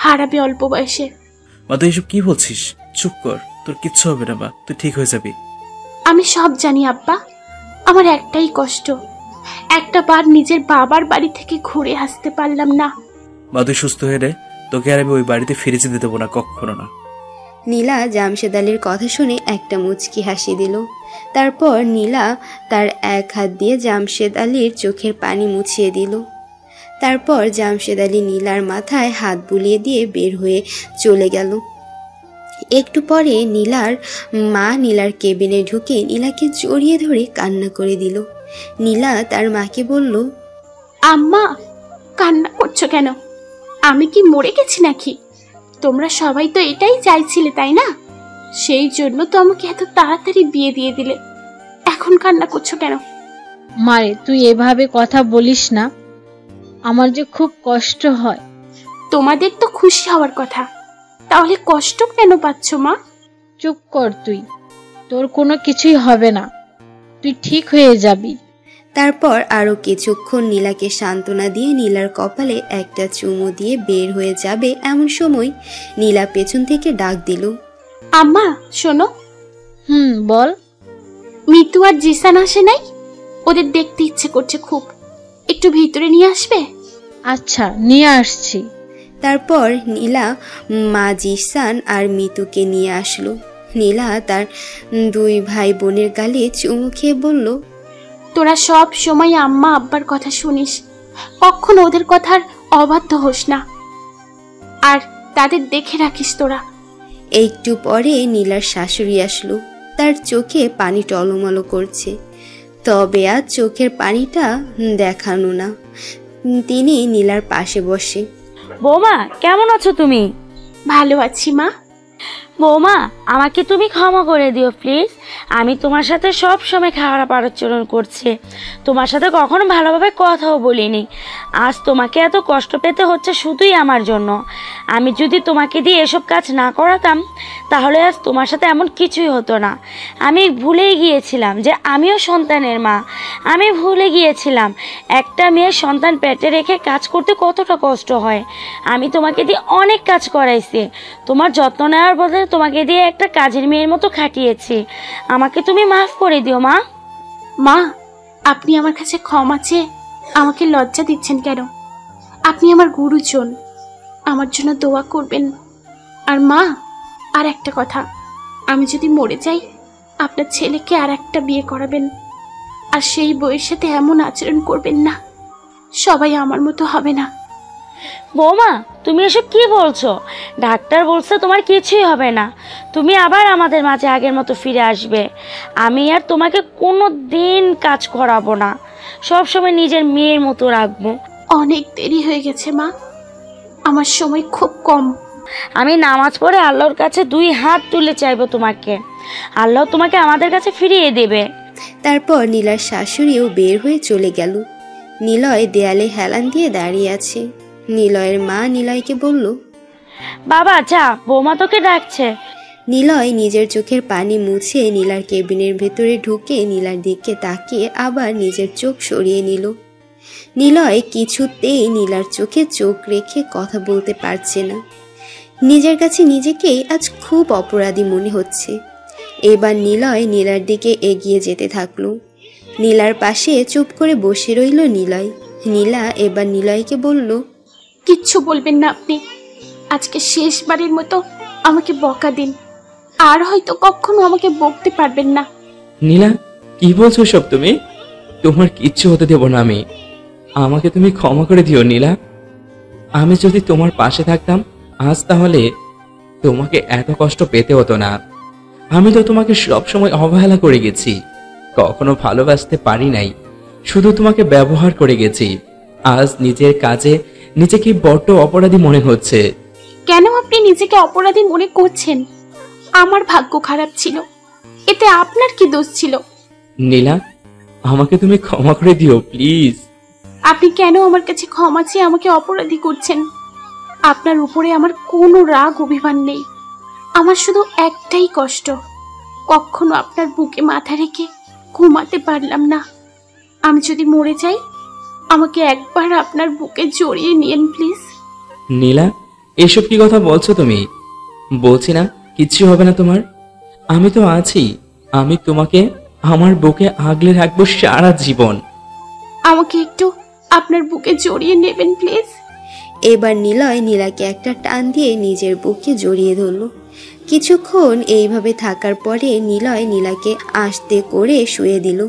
হারাবে অল্প বয়সে। মা তুই এসব কি বলছিস? চুপ কর, তোর কিচ্ছু হবে না মা, তুই ঠিক হয়ে যাবি। আমি সব জানি আব্বা, আমার একটাই কষ্ট, একটা বার নিজের বাবার বাড়ি থেকে ঘুরে আসতে পারলাম না। মা তুই সুস্থ হয়ে রে, তোকে আর আমি ওই বাড়িতে ফিরে যেতে দেবো না, কখনো না। নীলা জামশেদ আলীর কথা শুনে একটা মুচকি হাসি দিল। তারপর নীলা তার এক হাত দিয়ে জামশেদ আলীর চোখের পানি মুছিয়ে দিল। তারপর জামশেদ আলী নীলার মাথায় হাত বুলিয়ে দিয়ে বের হয়ে চলে গেল। একটু পরে নীলার মা নীলার কেবিনে ঢুকে নীলাকে জড়িয়ে ধরে কান্না করে দিল। নীলা তার মাকে বলল, আম্মা, কান্না করছো কেন? আমি কি মরে গেছি নাকি? তোমরা সবাই তো এটাই চাইছিলে, তাই না? সেই জন্য তো আমাকে এত তাড়াতাড়ি বিয়ে দিয়ে দিলে। এখন কান্না করছো কেন? মারে, তুই এভাবে কথা বলিস না, আমার যে খুব কষ্ট হয়। তোমাদের তো খুশি হওয়ার কথা, তাহলে কষ্ট কেন পাচ্ছ মা? চুপ কর তুই, তোর কোনো কিছুই হবে না, তুই ঠিক হয়ে যাবি। তারপর আরো কিছুক্ষণ নীলাকে সান্ত্বনা দিয়ে নীলার কপালে একটা চুমু দিয়ে বের হয়ে যাবে এমন সময় নীলা পেছন থেকে ডাক দিল, আম্মা শোনো। বল। মিতু আর জিসান আসে নাই, ওদের দেখতে ইচ্ছে করছে খুব, একটু ভিতরে নিয়ে আসবে? আচ্ছা, নিয়ে আসছি। তারপর নীলা মা জিসান আর মিতুকে নিয়ে আসলো। নীলা তার দুই ভাই বোনের গালে চুমু খেয়ে বলল, তোরা সব সময় আম্মা আব্বার কথা শুনিস, কখনো ওদের কথার অবাধ্য হোস না, আর তাদের দেখে রাখিস তোরা। একটু পরে নীলার শাশুড়ি আসলো। তার চোখে পানি টলমলো করছে, তবে আজ চোখের পানিটা দেখানো না। তিনি নীলার পাশে বসে, বৌমা কেমন আছো তুমি? ভালো আছি মা। বৌমা, আমাকে তুমি ক্ষমা করে দিও প্লিজ। আমি তোমার সাথে সব সময় খারাপ আচরণ করছি, তোমার সাথে কখনো ভালোভাবে কথাও বলিনি। আজ তোমাকে এত কষ্ট পেতে হচ্ছে শুধুই আমার জন্য। আমি যদি তোমাকে দিয়ে এসব কাজ না করাতাম তাহলে আজ তোমার সাথে এমন কিছুই হতো না। আমি ভুলেই গিয়েছিলাম যে আমিও সন্তানের মা। আমি ভুলে গিয়েছিলাম একটা মেয়ের সন্তান পেটে রেখে কাজ করতে কতটা কষ্ট হয়। আমি তোমাকে দিয়ে অনেক কাজ করাইছি, তোমার যত্ন নেওয়ার বদলে তোমাকে দিয়ে একটা কাজের মেয়ের মতো খাটিয়েছি। আমাকে তুমি মাফ করে দিও মা। মা, আপনি আমার কাছে ক্ষমা চেয়ে আমাকে লজ্জা দিচ্ছেন কেন? আপনি আমার গুরুজন, আমার জন্য দোয়া করবেন। আর মা, আর একটা কথা, আমি যদি মরে যাই আপনার ছেলেকে আর একটা বিয়ে করাবেন, আর সেই বউয়ের সাথে এমন আচরণ করবেন না, সবাই আমার মতো হবে না। বৌমা, তুমি এসব কি বলছো? ডাক্তার বলছে তোমার কিছুই হবে না, তুমি আবার আমাদের মাঝে আগের মতো ফিরে আসবে। আমি আর তোমাকে কোনো দিন কাজ করাবো না, সবসময় নিজের মেয়ের মতো রাখবো। অনেক দেরি হয়ে গেছে মা, আমার সময় খুব কম। আমি নামাজ পড়ে আল্লাহর কাছে 2 হাত তুলে চাইবো তোমাকে, আল্লাহ তোমাকে আমাদের কাছে ফিরিয়ে দেবে। তারপর নীলার শাশুড়িও বের হয়ে চলে গেল। নিলয় দেয়ালে হেলান দিয়ে দাঁড়িয়ে আছে। নিলয়ের মা নিলয়কে বলল, বাবা যা, বৌমা তোকে ডাকছে। নিলয় নিজের চোখের পানি মুছে নীলার কেবিনের ভেতরে ঢুকে নীলার দিকে তাকিয়ে আবার নিজের চোখ সরিয়ে নিল। নিলয় কিছুতেই নীলার চোখে চোখ রেখে কথা বলতে পারছে না। নিজের কাছে নিজেকেই আজ খুব অপরাধী মনে হচ্ছে। এবার নিলয় নীলার দিকে এগিয়ে যেতে থাকলো। নীলার পাশে চুপ করে বসে রইল নিলয়। নীলা এবার নিলয়কে বলল, কিচ্ছু বলবেন না আপনি, আজকে শেষবারের মতো আমাকে বকা দিন, আর হয়তো কখনো আমাকে বকতে পারবেন না। নীলা, কি বলছো সব তুমি? তোমার কিচ্ছু হতে দেব না আমি। আমাকে তুমি ক্ষমা করে দিও নীলা। আমি যদি তোমার পাশে থাকতাম আজ, তাহলে তোমাকে এত কষ্ট পেতে হতো না। আমি তো তোমাকে সবসময় অবহেলা করে গেছি, কখনো ভালোবাসতে পারি নাই, শুধু তোমাকে ব্যবহার করে গেছি। আজ নিজের কাজে নিজেকে বড্ড অপরাধী মনে হচ্ছে। কেন আপনি নিজেকে অপরাধী মনে করছেন? আমার ভাগ্য খারাপ ছিল, এতে আপনার কি দোষ ছিল? নীলা, আমাকে তুমি ক্ষমা করে দিও প্লিজ। আপনি কেন আমার কাছে ক্ষমা চেয়ে আমাকে অপরাধী করছেন? আপনার উপরে আমার কোনো রাগ অভিমান নেই, আমার শুধু একটাই কষ্ট, কখনো আপনার বুকে মাথা রেখে ঘুমাতে পারলাম না। আমি যদি মরে যাই, আমাকে একবার আপনার বুকে জড়িয়ে নিন প্লিজ। নীলা, এসব কি কথা বলছো তুমি? বলছি না কিচ্ছু হবে না তোমার। আমি তো আছি, আমি তোমাকে আমার বুকে আগলে রাখবো সারা জীবন। আমাকে একটু আপনার বুকে জড়িয়ে নেবেন প্লিজ। এবার নিলয় নীলাকে একটা টান দিয়ে নিজের বুকে জড়িয়ে ধরল। কিছুক্ষণ এইভাবে থাকার পরে নিলয় নীলাকে আস্তে করে শুয়ে দিল।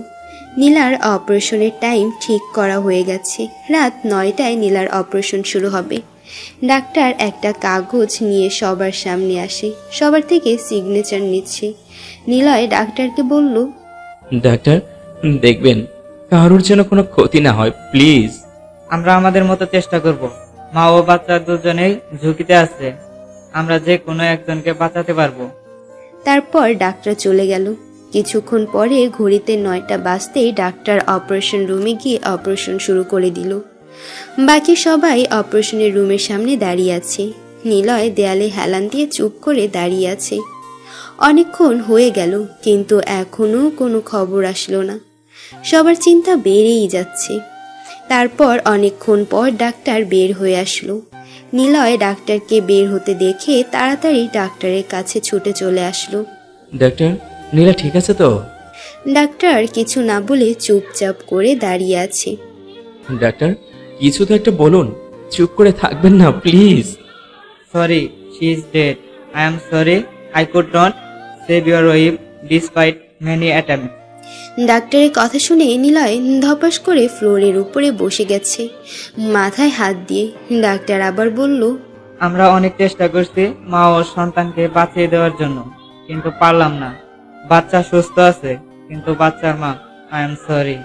নীলার অপারেশনের টাইম ঠিক করা হয়ে গেছে। রাত 9টায় নীলার অপারেশন শুরু হবে। ডাক্তার একটা কাগজ নিয়ে সবার সামনে আসে, সবার থেকে সিগনেচার নিচ্ছে। নিলয় ডাক্তারকে বলল, ডাক্তার, দেখবেন কারোর যেন কোনো ক্ষতি না হয় প্লিজ। আমরা আমাদের মতো চেষ্টা করব। মা ও বাচ্চা দুজনেই ঝুঁকিতে আছে, আমরা যে কোনো একজনকে বাঁচাতে পারবো। তারপর ডাক্তার চলে গেল। কিছুক্ষণ পরে ঘড়িতে 9টা বাজতেই ডাক্তার অপারেশন রুমে গিয়ে অপারেশন শুরু করে দিল। বাকি সবাই অপারেশনের রুমের সামনে দাঁড়িয়ে আছে। নিলয় দেয়ালে হেলান দিয়ে চুপ করে দাঁড়িয়ে আছে। অনেকক্ষণ হয়ে গেল, কিন্তু এখনো কোনো খবর আসলো না। সবার চিন্তা বেড়েই যাচ্ছে। তারপর অনেকক্ষণ পর ডাক্তার বের হয়ে আসলো। নিলয় ডাক্তারকে বের হতে দেখে তাড়াতাড়ি ডাক্তারের কাছে ছুটে চলে আসলো। ডাক্তার, নীলা ঠিক আছে তো? ডাক্তার কিছু না বলে চুপচাপ করে দাঁড়িয়ে আছে। ডাক্তার, কিছু তো একটা বলুন, চুপ করে থাকবেন না please. Sorry, she is dead. I am sorry, I could not save your wife despite many attempts. ডাক্তারের কথা শুনে নিলয় ধপাস করে ফ্লোরের উপরে বসে গেছে, মাথায় হাত দিয়ে। ডাক্তার আবার বলল, আমরা অনেক চেষ্টা করছি মা ও সন্তানকে বাঁচিয়ে দেওয়ার জন্য, কিন্তু পারলাম না। বাচ্চা সুস্থ আছে, কিন্তু বাচ্চার মা, আই এম সরি।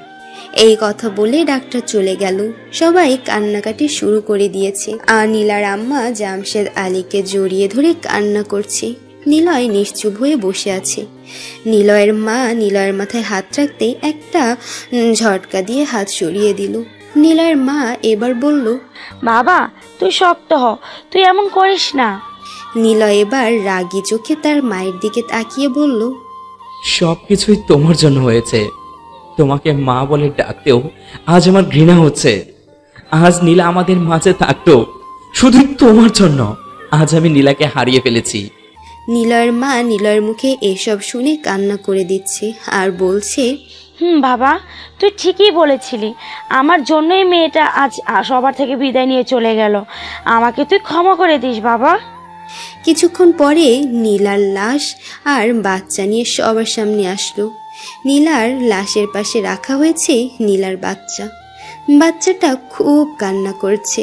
এই কথা বলে ডাক্তার চলে গেল। সবাই কান্নাকাটি শুরু করে দিয়েছে। আর নীলার আম্মা জামশেদ আলীকে জড়িয়ে ধরে কান্না করছে। নিলয় নিশ্চুপ হয়ে বসে আছে। নিলয়ের মা নিলয়ের মাথায় হাত রাখতে একটা ঝটকা দিয়ে হাত সরিয়ে দিল। নিলয়ের মা এবার বলল, বাবা তুই শক্ত হ, তুই এমন করিস না। নিলয় এবার রাগী চোখে তার মায়ের দিকে তাকিয়ে বলল, সবকিছুই তোমার জন্য হয়েছে। তোমাকে মা বলে ডাকতেও আজ আমার ঘৃণা হচ্ছে। আজ নীলা আমাদের মাঝে থাকতো শুধু তোমার জন্য। আজ আমি নীলাকে হারিয়ে ফেলেছি। নিলয়ের মা নিলয়ের মুখে এসব শুনে কান্না করে দিচ্ছে আর বলছে, বাবা, তুই ঠিকই বলেছিলি। আমার জন্যই মেয়েটা আজ সবার থেকে বিদায় নিয়ে চলে গেল। আমাকে তুই ক্ষমা করে দিস বাবা। কিছুক্ষণ পরে নীলার লাশ আর বাচ্চা নিয়ে সবার সামনে আসলো। নীলার লাশের পাশে রাখা হয়েছে নীলার বাচ্চা। বাচ্চাটা খুব কান্না করছে।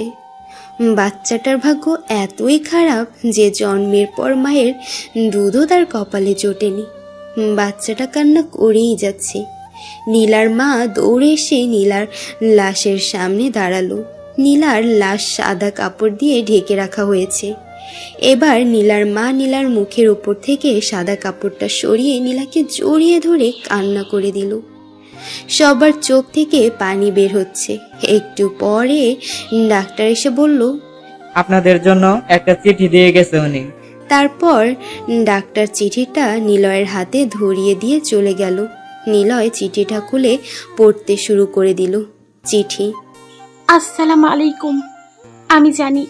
বাচ্চাটার ভাগ্য এতই খারাপ যে জন্মের পর মায়ের দুধও তার কপালে জোটেনি। বাচ্চাটা কান্না করেই যাচ্ছে। নীলার মা দৌড়ে এসে নীলার লাশের সামনে দাঁড়ালো। নীলার লাশ সাদা কাপড় দিয়ে ঢেকে রাখা হয়েছে। এবার নীলার মা নীলার মুখের উপর থেকে সাদা কাপড়টা সরিয়ে নীলাকে জড়িয়ে ধরে কান্না করে দিল। সবার চোখ থেকে পানি বের হচ্ছে। একটু পরে ডাক্তার এসে বলল, আপনাদের জন্য একটা চিঠি দিয়ে গেছে উনি। তারপর ডাক্তার চিঠিটা নিলয়ের হাতে ধরিয়ে দিয়ে চলে গেল। নিলয় চিঠিটা খুলে পড়তে শুরু করে দিল। চিঠি। আসসালামু আলাইকুম। আমি জানি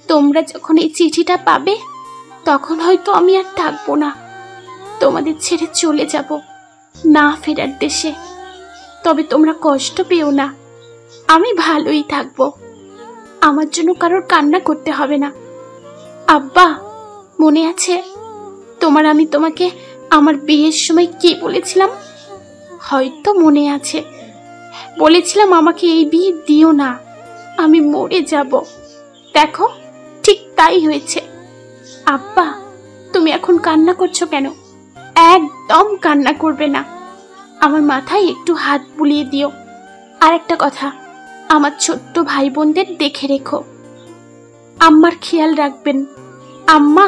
তোমরা যখন এই চিঠিটা পাবে তখন হয়তো আমি আর থাকবো না, তোমাদের ছেড়ে চলে যাব না ফেরার দেশে। তবে তোমরা কষ্ট পেও না, আমি ভালোই থাকবো। আমার জন্য কারোর কান্না করতে হবে না। আব্বা, মনে আছে আমি তোমাকে আমার বিয়ের সময় কি বলেছিলাম? হয়তো মনে আছে, বলেছিলাম আমাকে এই বিয়ে দিও না, আমি মরে যাব। দেখো ঠিক তাই হয়েছে। আব্বা, তুমি এখন কান্না করছো কেন? একদম কান্না করবে না। আমার মাথায় একটু হাত বুলিয়ে দিও। আর একটা কথা, আমার ছোট্ট ভাই বোনদের দেখে রেখো, আম্মার খেয়াল রাখবেন। আম্মা,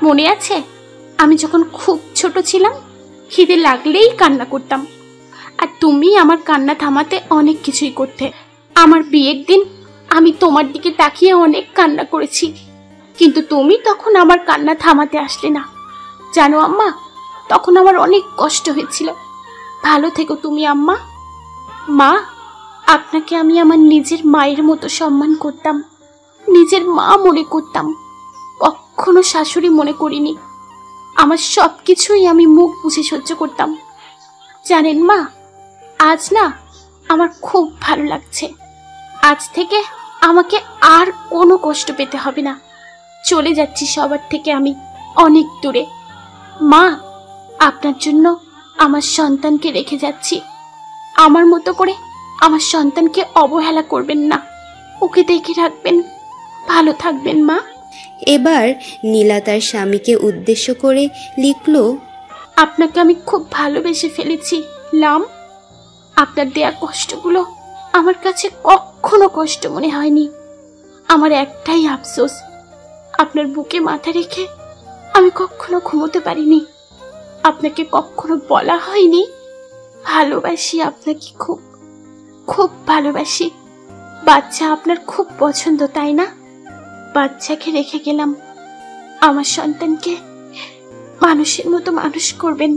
মনে আছে আমি যখন খুব ছোট ছিলাম খিদে লাগলেই কান্না করতাম, আর তুমি আমার কান্না থামাতে অনেক কিছুই করতে। আমার বিয়ের দিন আমি তোমার দিকে তাকিয়ে অনেক কান্না করেছি, কিন্তু তুমি তখন আমার কান্না থামাতে আসলে না। জানো আম্মা, তখন আমার অনেক কষ্ট হয়েছিল। ভালো থেকো তুমি আম্মা। মা, আপনাকে আমি আমার নিজের মায়ের মতো সম্মান করতাম, নিজের মা মনে করতাম, কখনো শাশুড়ি মনে করিনি। আমার সবকিছুই আমি মুখ বুঝে সহ্য করতাম। জানেন মা, আজ না আমার খুব ভালো লাগছে। আজ থেকে আমাকে আর কোনো কষ্ট পেতে হবে না। চলে যাচ্ছি সবার থেকে আমি অনেক দূরে। মা, আপনার জন্য আমার সন্তানকে রেখে যাচ্ছি। আমার মতো করে আমার সন্তানকে অবহেলা করবেন না, ওকে দেখে রাখবেন। ভালো থাকবেন মা। এবার নীলা তার স্বামীকে উদ্দেশ্য করে লিখল, আপনাকে আমি খুব ভালোবেসে ফেলেছি লাম। আপনার দেয়া কষ্টগুলো আমার কাছে কখনো কষ্ট মনে হয়নি। আমার একটাই আফসোস, আপনার বুকে মাথা রেখে আমি কখনো ঘুমোতে পারিনি। আপনাকে কখনো বলা হয়নি ভালোবাসি আপনাকে, খুব খুব ভালোবাসি। বাচ্চা আপনার খুব পছন্দ, তাই না? বাচ্চাকে রেখে গেলাম। আমার সন্তানকে মানুষের মতো মানুষ করবেন,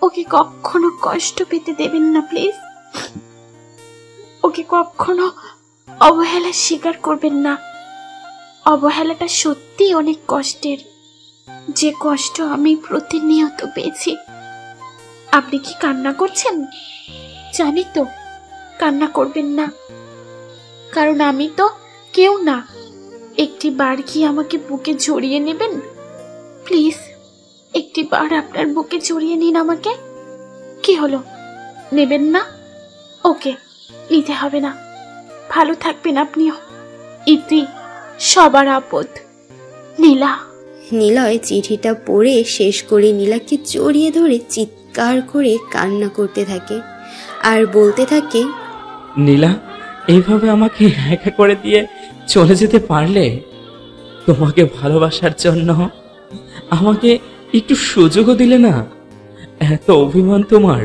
ওকে কখনো কষ্ট পেতে দেবেন না প্লিজ। ওকে কখনো অবহেলা স্বীকার করবেন না। অবহেলাটা সত্যি অনেক কষ্টের, যে কষ্ট আমি প্রতিনিয়ত পেয়েছি। আপনি কি কান্না করছেন? জানি তো, কান্না করবেন না, কারণ আমি তো কেউ না। একটি বার কি আমাকে বুকে জড়িয়ে নেবেন প্লিজ? একটি বার আপনার বুকে জড়িয়ে নিন আমাকে। কি হলো, নেবেন না? ওকে, নিতে হবে না। ভালো থাকবেন আপনিও। ইতি, সবার আপদ, নীলা। নিলয় চিঠিটা পড়ে শেষ করে নীলাকে জড়িয়ে ধরে চিৎকার করে কান্না করতে থাকে আর বলতে থাকে, নীলা, এইভাবে আমাকে একা করে দিয়ে চলে যেতে পারলে? তোমাকে ভালোবাসার জন্য আমাকে একটু সুযোগও দিলে না। এত অভিমান তোমার।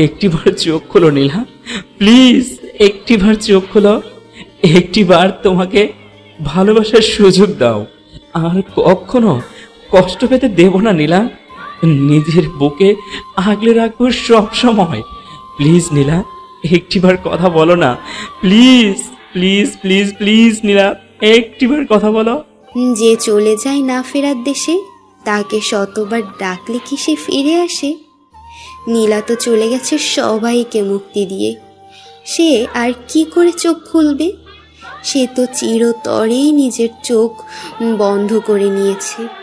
একটিবার চোখ খোলো নীলা, প্লিজ একটিবার চোখ খোলো। একটিবার তোমাকে ভালোবাসার সুযোগ দাও। আর কখনো কষ্ট পেতে দেব না নীলা। নিজের বুকে আগলে রাখবো সব সময়। প্লিজ নীলা, একটিবার কথা বলো না। প্লিজ প্লিজ প্লিজ প্লিজ নীলা, একটিবার কথা বলো। যে চলে যায় না ফেরার দেশে, তাকে শতবার ডাকলে কি সে ফিরে আসে? নীলা তো চলে গেছে সবাইকে মুক্তি দিয়ে। সে আর কি করে চোখ খুলবে? সে তো চিরতরেই নিজের চোখ বন্ধ করে নিয়েছে।